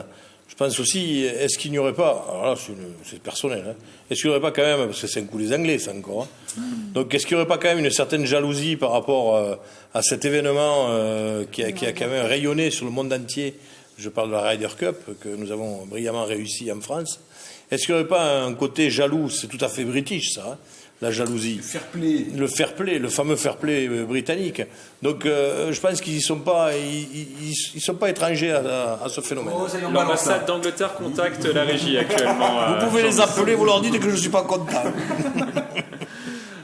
Speaker 5: Je pense aussi, est-ce qu'il n'y aurait pas, alors là c'est personnel, hein, est-ce qu'il n'y aurait pas quand même, parce que c'est un coup des Anglais ça encore, hein, donc est-ce qu'il n'y aurait pas quand même une certaine jalousie par rapport à cet événement qui a quand même rayonné sur le monde entier? Je parle de la Ryder Cup que nous avons brillamment réussi en France. Est-ce qu'il n'y aurait pas un côté jaloux? C'est tout à fait british, ça, hein, la jalousie. Le fair play, le fameux fair play britannique. Donc, je pense qu'ils ne sont pas étrangers à ce phénomène.
Speaker 1: L'ambassade d'Angleterre contacte la régie actuellement.
Speaker 5: Vous pouvez les appeler, vous leur dites que je ne suis pas content.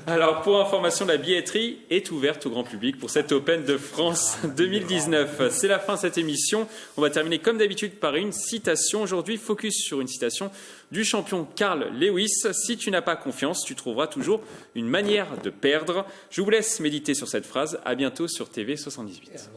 Speaker 1: Alors, pour information, la billetterie est ouverte au grand public pour cette Open de France 2019. C'est la fin de cette émission. On va terminer comme d'habitude par une citation. Aujourd'hui, focus sur une citation du champion Carl Lewis. Si tu n'as pas confiance, tu trouveras toujours une manière de perdre. Je vous laisse méditer sur cette phrase. À bientôt sur TV 78.